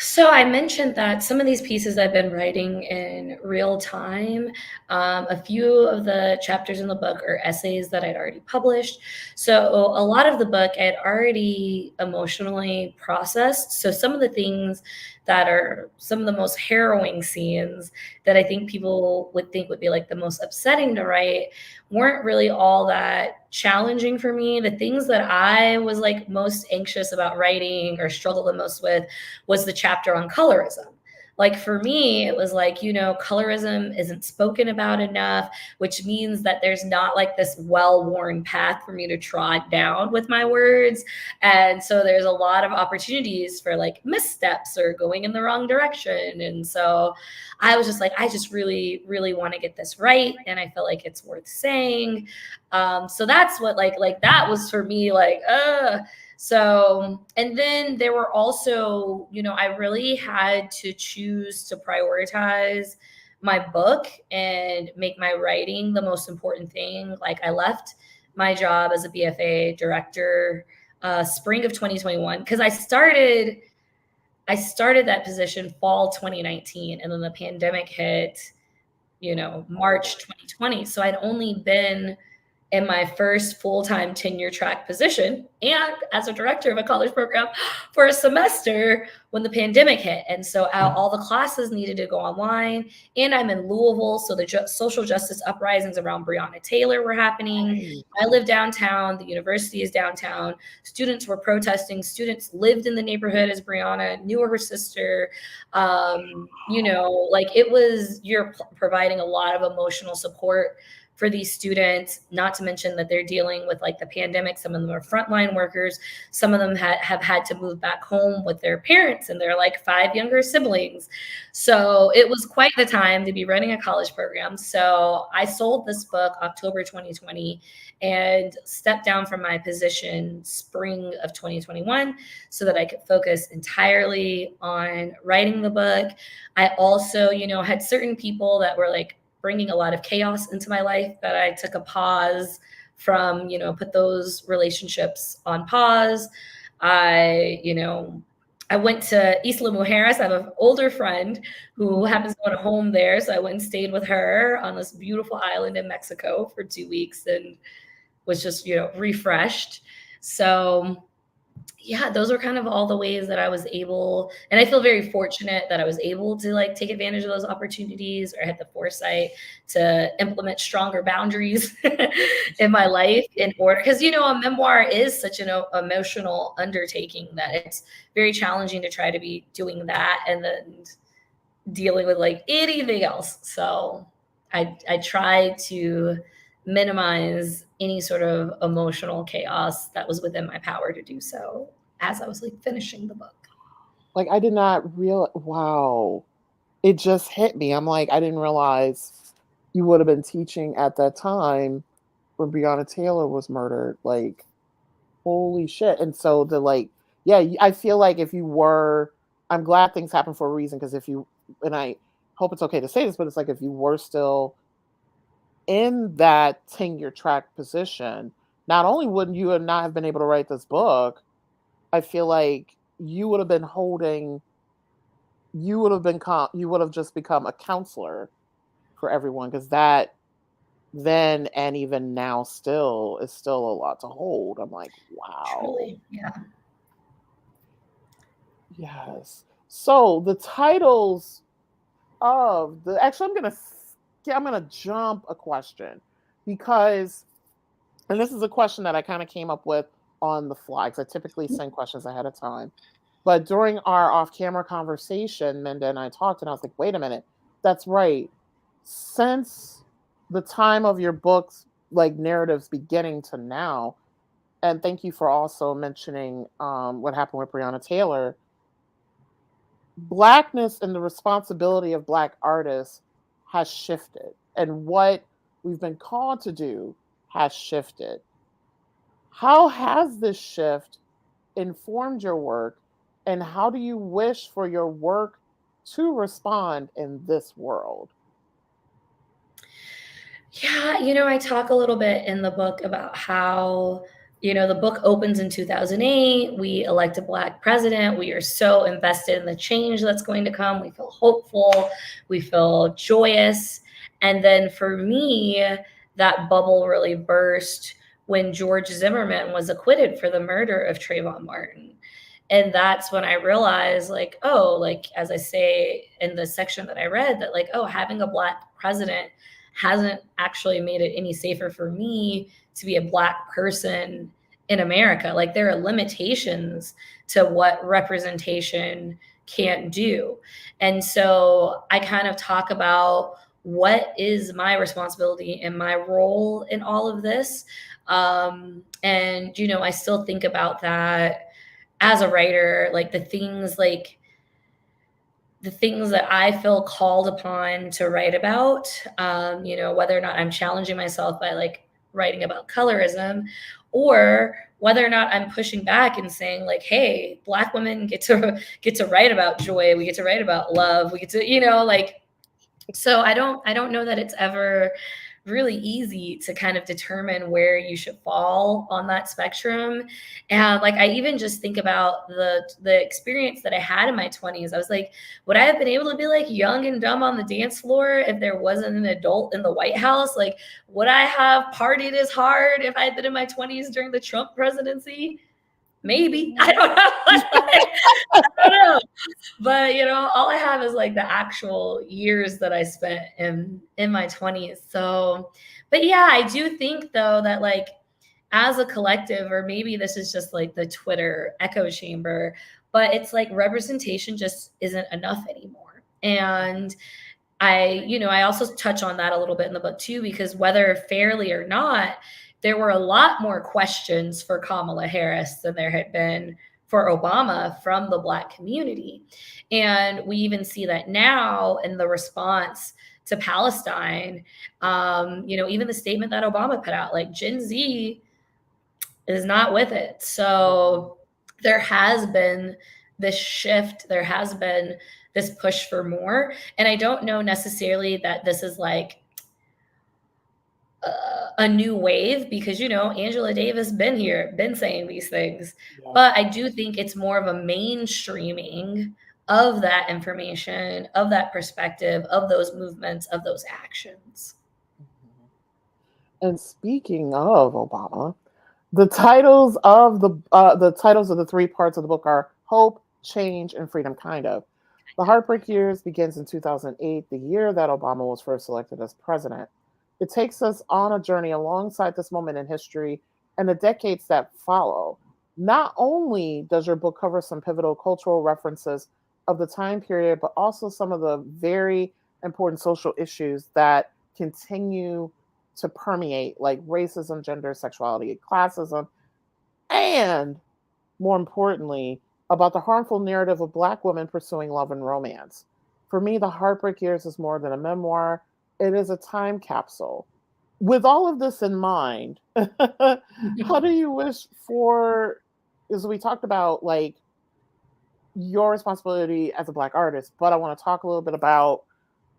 So I mentioned that some of these pieces I've been writing in real time. A few of the chapters in the book are essays that I'd already published. So a lot of the book I had already emotionally processed. So some of the things that are some of the most harrowing scenes that I think people would think would be like the most upsetting to write weren't really all that challenging for me. The things that I was like most anxious about writing or struggled the most with was the chapter on colorism. Like for me, it was like, colorism isn't spoken about enough, which means that there's not like this well-worn path for me to trot down with my words. And so there's a lot of opportunities for like missteps or going in the wrong direction. And so I was just like, I just really, really want to get this right. And I feel like it's worth saying. So that's what like that was for me, like, so, and then there were also, I really had to choose to prioritize my book and make my writing the most important thing. Like I left my job as a BFA director spring of 2021 because I started that position fall 2019, and then the pandemic hit, March 2020. So I'd only been in my first full-time tenure track position and as a director of a college program for a semester when the pandemic hit. And so all the classes needed to go online, and I'm in Louisville. So the social justice uprisings around Breonna Taylor were happening. I live downtown. The university is downtown. Students were protesting. Students lived in the neighborhood as Breonna, knew her sister. You're providing a lot of emotional support for these students, not to mention that they're dealing with like the pandemic. Some of them are frontline workers. Some of them have had to move back home with their parents and their like 5 younger siblings. So it was quite the time to be running a college program. So I sold this book October 2020 and stepped down from my position spring of 2021 so that I could focus entirely on writing the book. I also, had certain people that were like bringing a lot of chaos into my life that I took a pause from, put those relationships on pause. I went to Isla Mujeres. I have an older friend who happens to own a home there. So I went and stayed with her on this beautiful island in Mexico for 2 weeks and was just, refreshed. So yeah, those were kind of all the ways that I was able, and I feel very fortunate that I was able to like take advantage of those opportunities, or had the foresight to implement stronger boundaries in my life in order, because, a memoir is such an emotional undertaking that it's very challenging to try to be doing that and then dealing with like anything else. So I try to minimize any sort of emotional chaos that was within my power to do so as I was like finishing the book. Like I did not realize. Wow, it just hit me. I'm like, I didn't realize you would have been teaching at that time when Breonna Taylor was murdered. Like, holy shit! And so I feel like if you were, I'm glad things happen for a reason, because if you, and I hope it's okay to say this, but it's like if you were still in that tenure track position, not only wouldn't you have not have been able to write this book, I feel like you would have been holding, you would have just become a counselor for everyone, because that then and even now still is still a lot to hold. I'm like, wow. Truly, yeah. Yes. So the titles of the, actually I'm gonna jump a question, because, and this is a question that I kind of came up with on the fly, because I typically send questions ahead of time. But during our off-camera conversation, Minda and I talked, and I was like, wait a minute, that's right. Since the time of your book's like narratives beginning to now, and thank you for also mentioning what happened with Breonna Taylor, Blackness and the responsibility of Black artists has shifted, and what we've been called to do has shifted. How has this shift informed your work, and how do you wish for your work to respond in this world? Yeah, I talk a little bit in the book about how, the book opens in 2008. We elect a Black president. We are so invested in the change that's going to come. We feel hopeful. We feel joyous. And then for me, that bubble really burst when George Zimmerman was acquitted for the murder of Trayvon Martin. And that's when I realized, like, oh, like, as I say in the section that I read, that like, oh, having a Black president hasn't actually made it any safer for me to be a Black person in America. Like there are limitations to what representation can't do. And so I kind of talk about what is my responsibility and my role in all of this. And, I still think about that as a writer, like the things that I feel called upon to write about, whether or not I'm challenging myself by like writing about colorism, or whether or not I'm pushing back and saying like, hey, Black women get to write about joy. We get to write about love. We get to, so I don't know that it's ever really easy to kind of determine where you should fall on that spectrum. And like I even just think about the experience that I had in my 20s. I was like, would I have been able to be like young and dumb on the dance floor if there wasn't an adult in the White House? Like, would I have partied as hard if I had been in my 20s during the Trump presidency? Maybe. I don't know. I don't know. But all I have is like the actual years that I spent in my 20s. So, but yeah, I do think though that like as a collective, or maybe this is just like the Twitter echo chamber, but it's like representation just isn't enough anymore. And I also touch on that a little bit in the book too, because whether fairly or not, there were a lot more questions for Kamala Harris than there had been for Obama from the Black community. And we even see that now in the response to Palestine, even the statement that Obama put out, like Gen Z is not with it. So there has been this shift. There has been this push for more. And I don't know necessarily that this is like a new wave, because Angela Davis been here, been saying these things. Yeah. But I do think it's more of a mainstreaming of that information, of that perspective, of those movements, of those actions. And speaking of Obama, the titles of the three parts of the book are Hope, Change, and Freedom, kind of. The Heartbreak Years begins in 2008, the year that Obama was first elected as president. It takes us on a journey alongside this moment in history and the decades that follow. Not only does your book cover some pivotal cultural references of the time period, but also some of the very important social issues that continue to permeate, like racism, gender, sexuality, classism, and more importantly, about the harmful narrative of Black women pursuing love and romance. For me, The Heartbreak Years is more than a memoir. It is a time capsule. With all of this in mind, how do you wish for, as we talked about, like your responsibility as a Black artist, but I want to talk a little bit about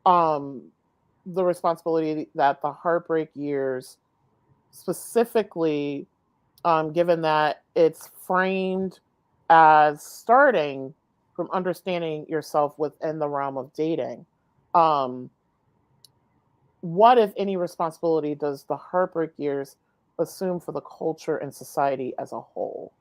the responsibility that The Heartbreak Years specifically, given that it's framed as starting from understanding yourself within the realm of dating. What, if any, responsibility does The Heartbreak Years assume for the culture and society as a whole?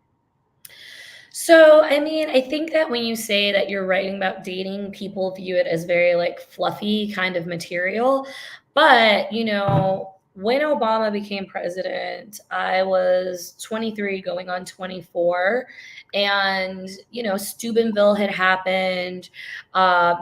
So, I mean, I think that when you say that you're writing about dating, people view it as very like fluffy kind of material. But, when Obama became president, I was 23 going on 24. And, Steubenville had happened.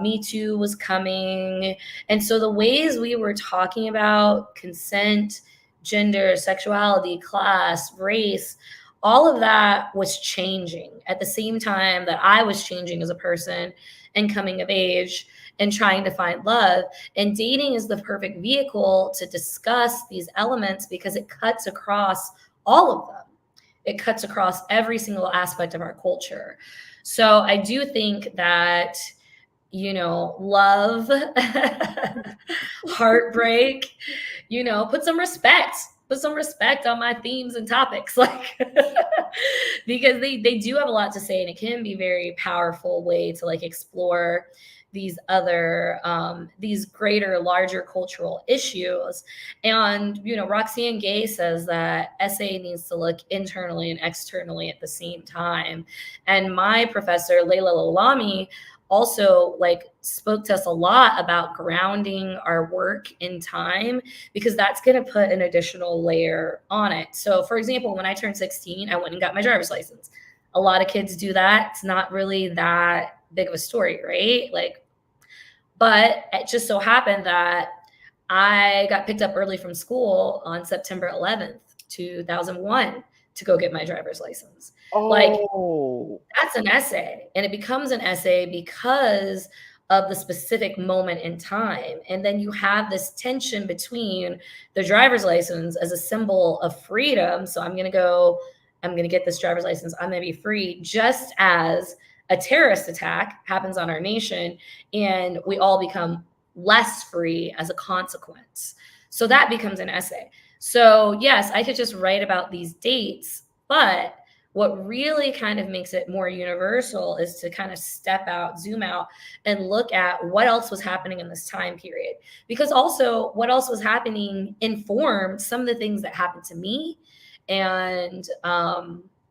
Me Too was coming. And so the ways we were talking about consent, gender, sexuality, class, race, all of that was changing at the same time that I was changing as a person and coming of age and trying to find love. And dating is the perfect vehicle to discuss these elements because it cuts across all of them. It cuts across every single aspect of our culture. So I do think that, love, heartbreak, put some respect on my themes and topics, like, because they do have a lot to say, and it can be a very powerful way to like explore these other, these greater, larger cultural issues. And, Roxane Gay says that essay needs to look internally and externally at the same time. And my professor, Layla Lalami, also like spoke to us a lot about grounding our work in time, because that's going to put an additional layer on it. So for example, when I turned 16, I went and got my driver's license. A lot of kids do that. It's not really that big of a story, right? Like, but it just so happened that I got picked up early from school on September 11th, 2001 to go get my driver's license. Like, Oh. that's an essay, and it becomes an essay because of the specific moment in time. And then you have this tension between the driver's license as a symbol of freedom. So I'm going to get this driver's license. I'm going to be free, just as a terrorist attack happens on our nation and we all become less free as a consequence. So that becomes an essay. So yes, I could just write about these dates, but what really kind of makes it more universal is to kind of step out, zoom out, and look at what else was happening in this time period. Because also, what else was happening informed some of the things that happened to me and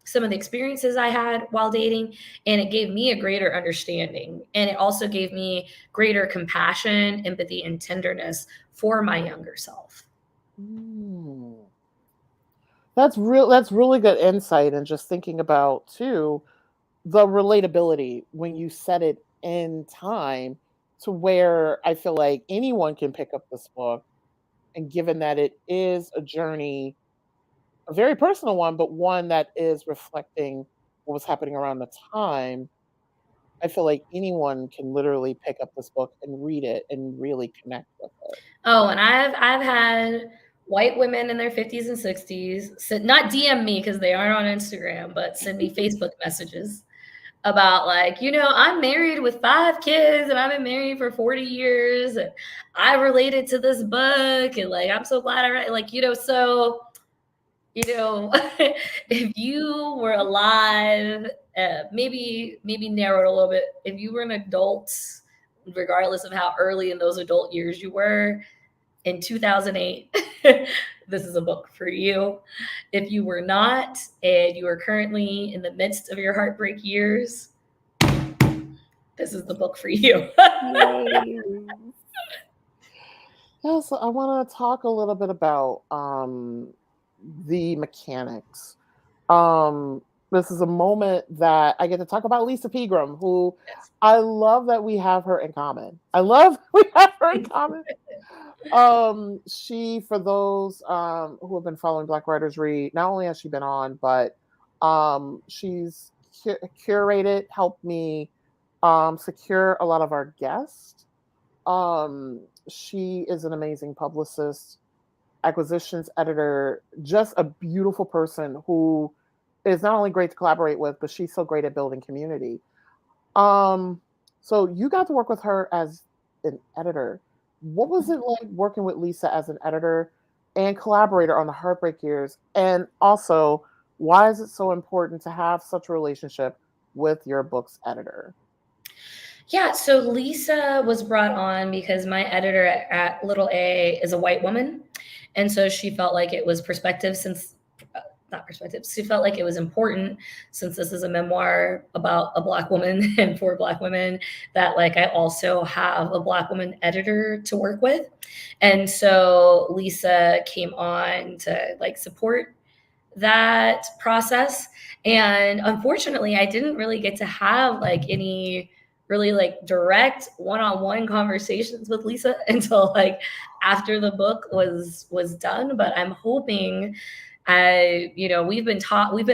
some of the experiences I had while dating. And it gave me a greater understanding. And it also gave me greater compassion, empathy, and tenderness for my younger self. Mm. That's really good insight, and just thinking about too the relatability when you set it in time to where I feel like anyone can pick up this book, and given that it is a journey, a very personal one, but one that is reflecting what was happening around the time, I feel like anyone can literally pick up this book and read it and really connect with it. Oh, and I've had white women in their 50s and 60s not DM me because they aren't on Instagram, but send me Facebook messages about like, I'm married with 5 kids and I've been married for 40 years and I related to this book and like I'm so glad I read like, so if you were alive, maybe narrow it a little bit. If you were an adult, regardless of how early in those adult years you were, in 2008, this is a book for you. If you were not, and you are currently in the midst of your heartbreak years, this is the book for you. Yes, I want to talk a little bit about the mechanics. This is a moment that I get to talk about Lisa Pegram, who Yes. I love that we have her in common. I love we have her in common. She, for those who have been following Black Writers Read, not only has she been on, but she's curated, helped me secure a lot of our guests. She is an amazing publicist, acquisitions editor, just a beautiful person who is not only great to collaborate with, but she's so great at building community. So you got to work with her as an editor. What was it like working with Lisa as an editor and collaborator on the Heartbreak Years? And also, why is it so important to have such a relationship with your book's editor? Yeah, so Lisa was brought on because my editor at Little A is a white woman. And so she felt like it was not perspective. She felt like it was important, since this is a memoir about a Black woman and for Black women, that like I also have a Black woman editor to work with. And so Lisa came on to like support that process. And unfortunately, I didn't really get to have like any really like direct one-on-one conversations with Lisa until like after the book was done. But I'm hoping we've been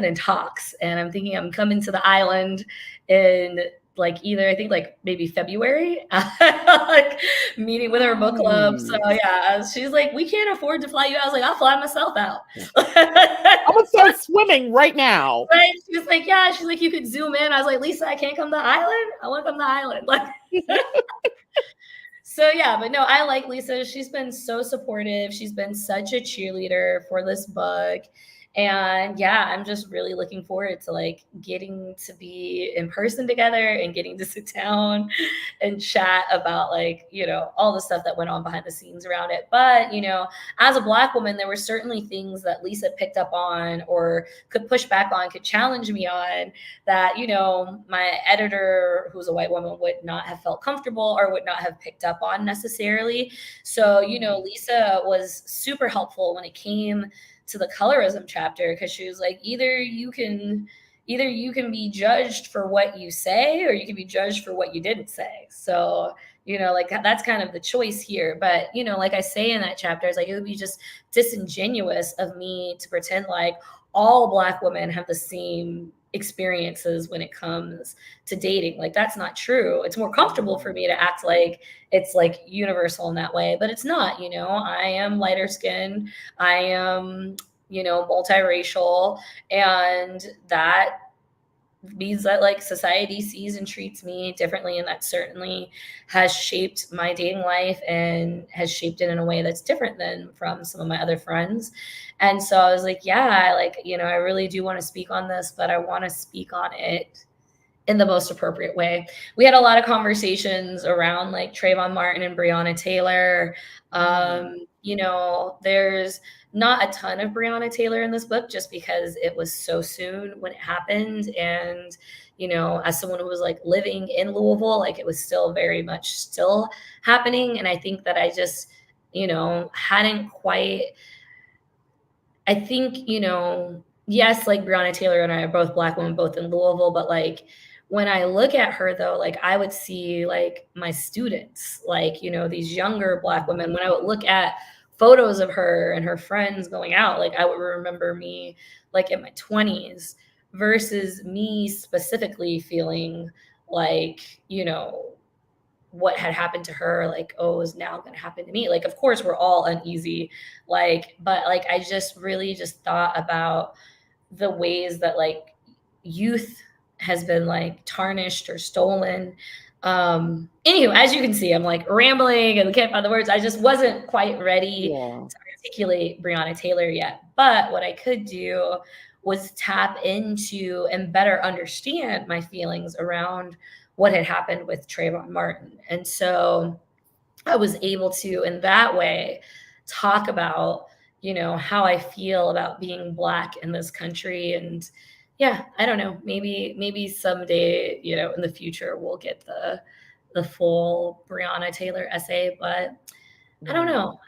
in talks, and I'm thinking I'm coming to the island in like either I think like maybe February, like meeting with her book club. So yeah, she's like, we can't afford to fly you out. I was like, I'll fly myself out. I'm gonna start swimming right now. Right? She was like, yeah. She's like, you could zoom in. I was like, Lisa, I can't come to the island. I want to come to the island. Like, so yeah, but no, I like Lisa. She's been so supportive. She's been such a cheerleader for this book. And yeah, I'm just really looking forward to like getting to be in person together and getting to sit down and chat about like, all the stuff that went on behind the scenes around it. But, as a Black woman, there were certainly things that Lisa picked up on or could push back on, could challenge me on that, my editor, who's a white woman, would not have felt comfortable or would not have picked up on necessarily. So, Lisa was super helpful when it came to the colorism chapter, because she was like, either you can either you can be judged for what you say or you can be judged for what you didn't say. So, like that's kind of the choice here. But, like I say in that chapter, it's like it would be just disingenuous of me to pretend like all Black women have the same experiences when it comes to dating. Like that's not true. It's more comfortable for me to act like it's like universal in that way, but it's not. I am lighter skinned, I am multiracial, and that means that like society sees and treats me differently, and that certainly has shaped my dating life and has shaped it in a way that's different than from some of my other friends. And so I was like, yeah, I really do want to speak on this, but I want to speak on it in the most appropriate way. We had a lot of conversations around like Trayvon Martin and Breonna Taylor. There's not a ton of Breonna Taylor in this book just because it was so soon when it happened. And, as someone who was like living in Louisville, like it was still very much still happening. And I think that I just, hadn't quite, I think, yes, like Breonna Taylor and I are both Black women, both in Louisville, but like when I look at her though, like I would see like my students, like, these younger Black women, when I would look at photos of her and her friends going out, like I would remember me like in my 20s versus me specifically feeling like, what had happened to her, like, oh, is now going to happen to me. Like, of course, we're all uneasy, but like, I just really just thought about the ways that like youth has been like tarnished or stolen. Anywho, as you can see, I'm like rambling and can't find the words. I just wasn't quite ready to articulate Breonna Taylor yet. But what I could do was tap into and better understand my feelings around what had happened with Trayvon Martin. And so I was able to, in that way, talk about, how I feel about being Black in this country. And yeah, I don't know, maybe someday, in the future we'll get the full Breonna Taylor essay, but I don't know.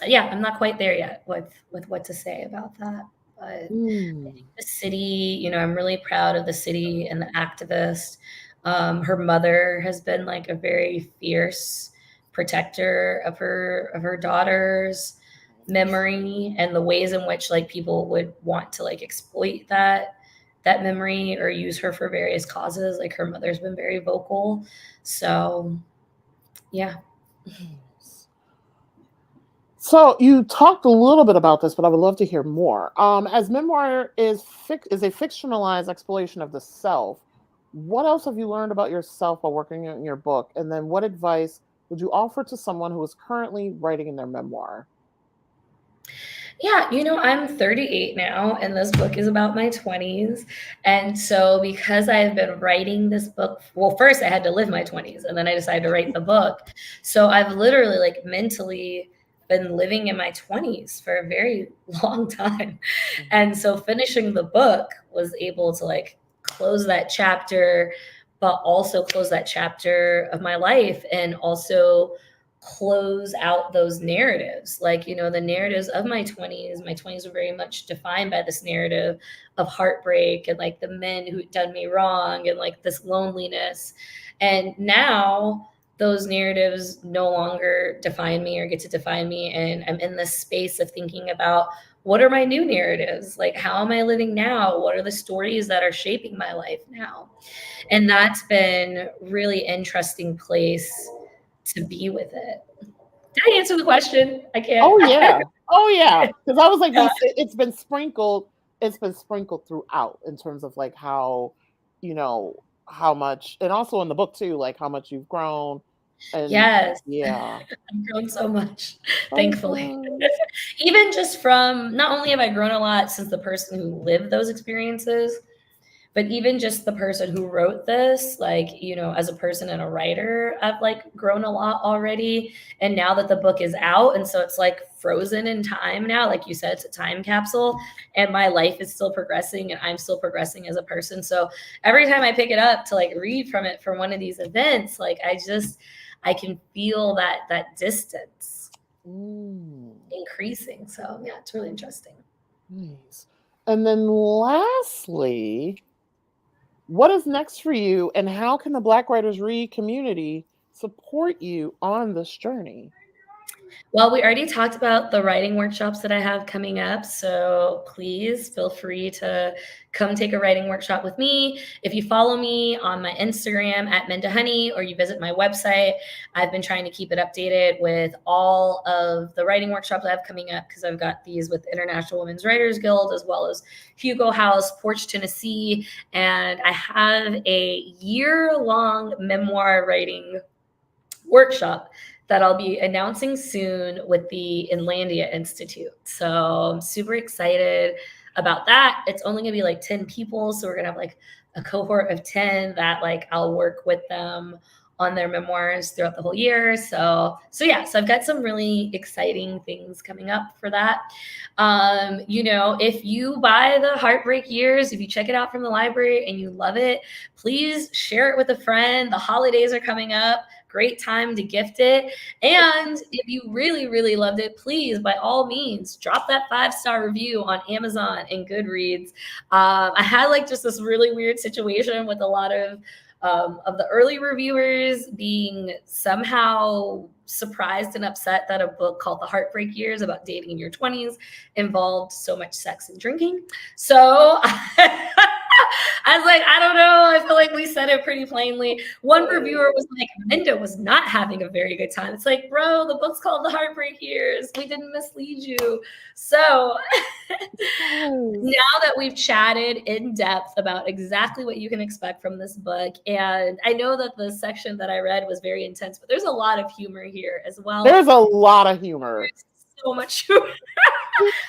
I'm not quite there yet with what to say about that. But I think the city, I'm really proud of the city and the activist. Her mother has been like a very fierce protector of her daughter's memory and the ways in which like people would want to like exploit that memory or use her for various causes. Like her mother's been very vocal. So yeah. So you talked a little bit about this, but I would love to hear more. As memoir is a fictionalized exploration of the self, what else have you learned about yourself while working on your book? And then what advice would you offer to someone who is currently writing in their memoir? Yeah, I'm 38 now, and this book is about my 20s. And so, because I've been writing this book, well, first I had to live my 20s, and then I decided to write the book. So, I've literally, like, mentally been living in my 20s for a very long time. And so, finishing the book was able to, like, close that chapter, but also close that chapter of my life and also close out those narratives. Like, the narratives of my 20s were very much defined by this narrative of heartbreak and like the men who'd done me wrong and like this loneliness. And now those narratives no longer define me or get to define me. And I'm in this space of thinking about what are my new narratives? Like, how am I living now? What are the stories that are shaping my life now? And that's been really interesting place to be with it. Did I answer the question? I can't. Oh yeah. Oh yeah. Because I was like, it's been sprinkled throughout in terms of like how, how much, and also in the book too, like how much you've grown. And Yes. yeah. I've grown so much, thankfully. Even just from, not only have I grown a lot since the person who lived those experiences, but even just the person who wrote this, like, as a person and a writer, I've like grown a lot already. And now that the book is out, and so it's like frozen in time now, like you said, it's a time capsule, and my life is still progressing and I'm still progressing as a person. So every time I pick it up to like read from it from one of these events, like I can feel that distance increasing. So yeah, it's really interesting. Nice. And then lastly, what is next for you and how can the Black Writers Read community support you on this journey? Well, we already talked about the writing workshops that I have coming up. So please feel free to come take a writing workshop with me. If you follow me on my Instagram at Minda Honey or you visit my website, I've been trying to keep it updated with all of the writing workshops I have coming up because I've got these with International Women's Writers Guild as well as Hugo House, Porch, Tennessee. And I have a year-long memoir writing workshop that I'll be announcing soon with the Inlandia Institute. So I'm super excited about that. It's only gonna be like 10 people. So we're gonna have like a cohort of 10 that like I'll work with them on their memoirs throughout the whole year. So yeah, so I've got some really exciting things coming up for that. If you buy the Heartbreak Years, if you check it out from the library and you love it, please share it with a friend. The holidays are coming up. Great time to gift it. And if you really, really loved it, please, by all means, drop that 5-star review on Amazon and Goodreads. I had like just this really weird situation with a lot of the early reviewers being somehow surprised and upset that a book called The Heartbreak Years about dating in your 20s involved so much sex and drinking. So I was like, I don't know. I feel like we said it pretty plainly. One reviewer was like, Minda was not having a very good time. It's like, bro, the book's called The Heartbreak Years. We didn't mislead you. So now that we've chatted in depth about exactly what you can expect from this book, and I know that the section that I read was very intense, but there's a lot of humor here as well. There's a lot of humor. There's so much humor.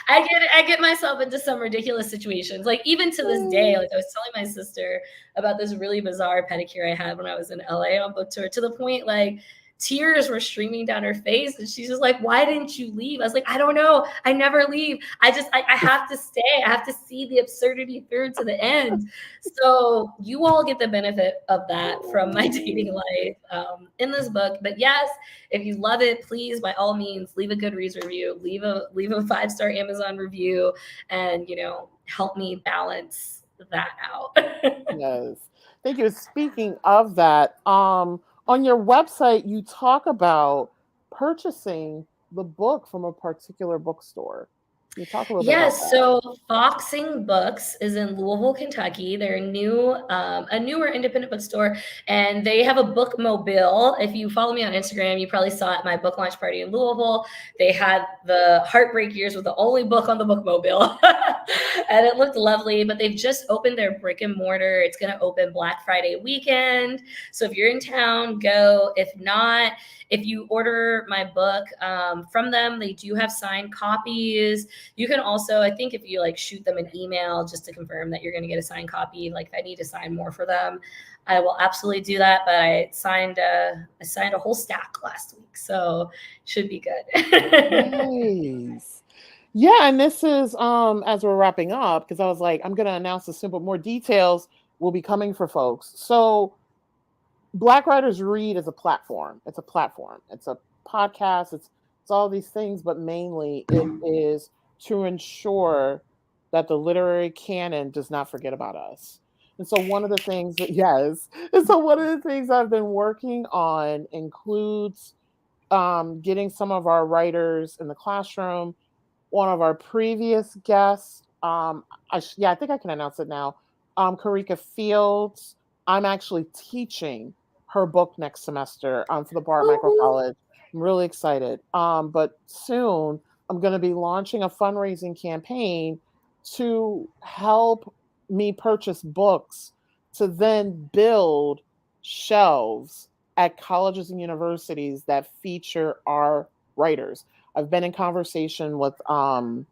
I get myself into some ridiculous situations. Like even to this day, like I was telling my sister about this really bizarre pedicure I had when I was in LA on book tour, to the point like tears were streaming down her face and she's just like, why didn't you leave? I was like, I don't know, I never leave. I have to stay. I have to see the absurdity through to the end. So you all get the benefit of that from my dating life in this book. But yes, if you love it, please by all means leave a Goodreads review, leave a 5-star Amazon review, and help me balance that out. Yes. Thank you. Speaking of that, on your website, you talk about purchasing the book from a particular bookstore. Can you talk a little bit about Yes, that? so Foxing Books is in Louisville, Kentucky. They're a newer independent bookstore, and they have a book mobile. If you follow me on Instagram, you probably saw at my book launch party in Louisville. They had the Heartbreak Years was the only book on the book mobile, and it looked lovely. But they've just opened their brick and mortar. It's going to open Black Friday weekend. So if you're in town, go. If not, if you order my book from them, they do have signed copies. You can also, I think if you like shoot them an email just to confirm that you're going to get a signed copy, like if I need to sign more for them, I will absolutely do that. But I signed a whole stack last week, so should be good. Nice. Yeah, and this is as we're wrapping up, because I was like, I'm gonna announce this soon, but more details will be coming for folks. So Black Writers Read is a platform. It's a platform. It's a podcast. It's all these things, but mainly it is to ensure that the literary canon does not forget about us. And so one of the things that yes, and so one of the things I've been working on includes getting some of our writers in the classroom. One of our previous guests, I think I can announce it now. Karika Fields. I'm actually teaching her book next semester for the bar at Micro College. I'm really excited. But soon I'm going to be launching a fundraising campaign to help me purchase books to then build shelves at colleges and universities that feature our writers. I've been in conversation with I'm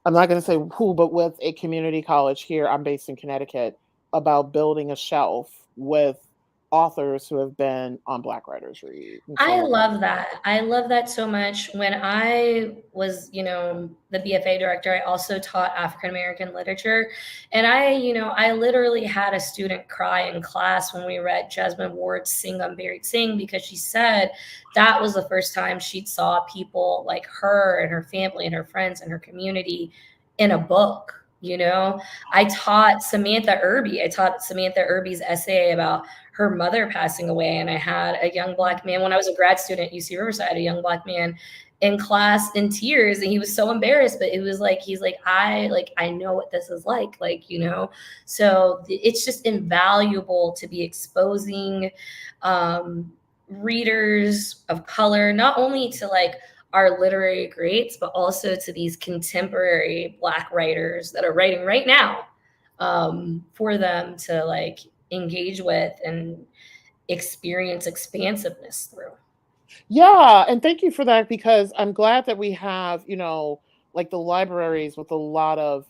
not going to say who, but with a community college here. I'm based in Connecticut about building a shelf with authors who have been on Black Writers Read. And I so, love that. I love that so much. When I was, the BFA director, I also taught African American literature. And I literally had a student cry in class when we read Jasmine Ward's Sing Unburied Sing, because she said that was the first time she'd saw people like her and her family and her friends and her community in a book. You know, I taught Samantha Irby's essay about her mother passing away. And I had a young Black man, when I was a grad student at UC Riverside, a young Black man in class in tears, and he was so embarrassed, but it was like, he's like, I know what this is like, you know. So it's just invaluable to be exposing readers of color, not only to like our literary greats, but also to these contemporary Black writers that are writing right now, for them to like engage with and experience expansiveness through. Yeah, and thank you for that, because I'm glad that we have, like the libraries with a lot of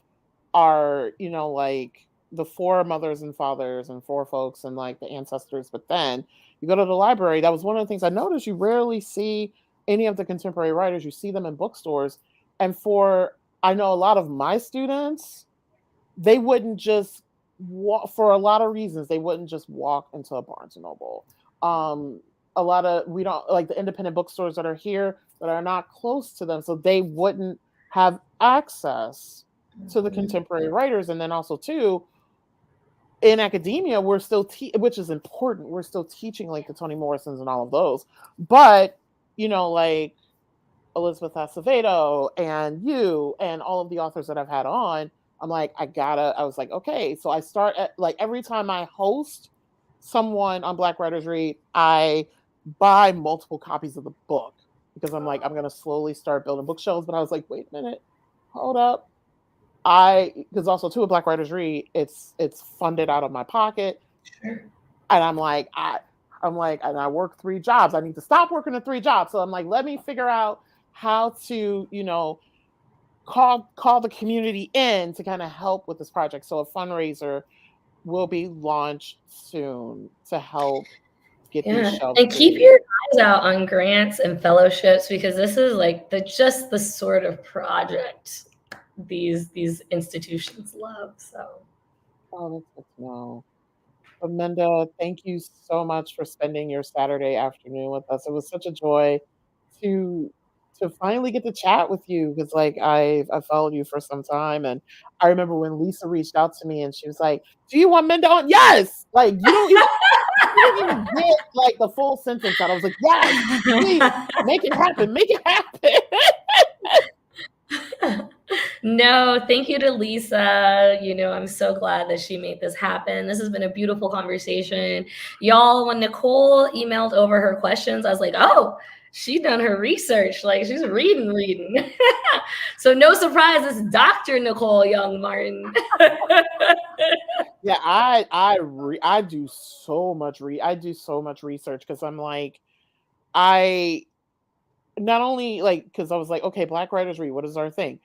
our, like the foremothers and fathers and forefolks and like the ancestors. But then you go to the library, that was one of the things I noticed. You rarely see any of the contemporary writers. You see them in bookstores. And I know a lot of my students, they wouldn't just walk, for a lot of reasons, they wouldn't just walk into a Barnes and Noble. Um, a lot of, we don't like the independent bookstores that are here that are not close to them, so they wouldn't have access to the contemporary writers. And then also too, in academia, we're still which is important, we're still teaching like the Toni Morrisons and all of those, but like Elizabeth Acevedo and you and all of the authors that I've had on, I'm like, I was like, okay. So I start at, like, every time I host someone on Black Writers Read, I buy multiple copies of the book, because I'm like, I'm going to slowly start building bookshelves. But I was like, wait a minute, hold up. Because also too, at Black Writers Read, it's funded out of my pocket. Sure. And I'm like, and I work 3 jobs. I need to stop working the 3 jobs. So I'm like, let me figure out how to, call the community in to kind of help with this project. So a fundraiser will be launched soon to help get these Yeah, shelves and keep created. your eyes out on grants and fellowships, because this is like the sort of project these institutions love. So Oh, that's good to know. But Minda, thank you so much for spending your Saturday afternoon with us. It was such a joy to finally get to chat with you, because like I followed you for some time, and I remember when Lisa reached out to me and she was like, "Do you want Minda on?" Yes, like you didn't even get like the full sentence out. I was like, "Yes, please make it happen, make it happen." no, thank you to Lisa. I'm so glad that she made this happen. This has been a beautiful conversation. Y'all, when Nicole emailed over her questions, I was like, oh, she done her research. Like, she's reading. So no surprise, it's Dr. Nicole Young Martin. Yeah, I do so much research, because I'm like, I not only like, because I was like, okay, Black Writers Read, what is our thing?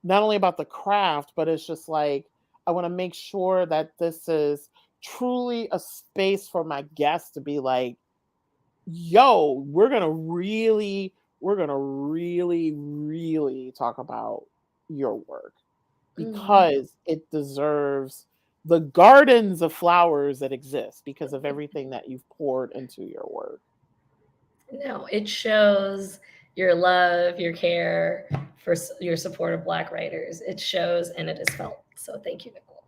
Not only about the craft, but it's just like, I want to make sure that this is truly a space for my guests to be like, yo, we're gonna really, really talk about your work, because it deserves the gardens of flowers that exist because of everything that you've poured into your work. No, it shows your love, your care for your support of Black writers. It shows and it is felt. So thank you, Nicole.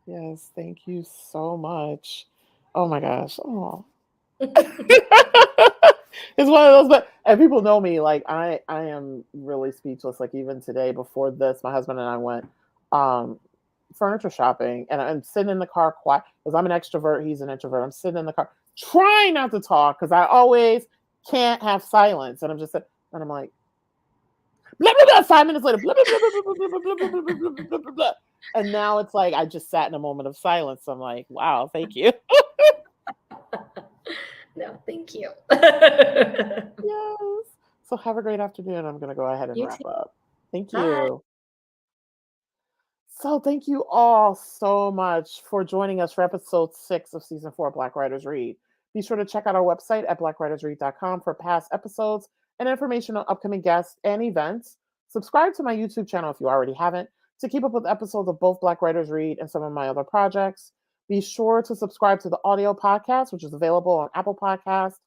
Yes, thank you so much. Oh my gosh. Oh. It's one of those, but and people know me, like I am really speechless. Like even today before this, my husband and I went um furniture shopping, and I'm sitting in the car quiet, because I'm an extrovert, he's an introvert. I'm sitting in the car trying not to talk, because I always can't have silence. And I'm just and I'm like, blah, blah, blah, 5 minutes later, blah, blah, blah, blah, blah, blah, blah, blah, blah, blah, blah, blah, blah, blah. And now it's like I just sat in a moment of silence. I'm like, wow, thank you. No, thank you. Yes. So have a great afternoon. I'm gonna go ahead and You wrap too. up. Thank Bye. you. So thank you all so much for joining us for episode 6 of season 4 of Black Writers Read. Be sure to check out our website at blackwritersread.com for past episodes and information on upcoming guests and events. Subscribe to my YouTube channel if you already haven't to keep up with episodes of both Black Writers Read and some of my other projects. Be sure to subscribe to the audio podcast, which is available on Apple Podcasts,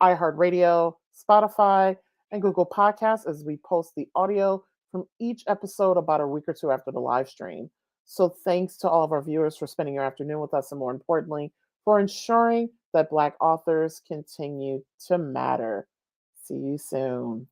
iHeartRadio, Spotify, and Google Podcasts, as we post the audio from each episode about a week or two after the live stream. So thanks to all of our viewers for spending your afternoon with us, and more importantly, for ensuring that Black authors continue to matter. See you soon.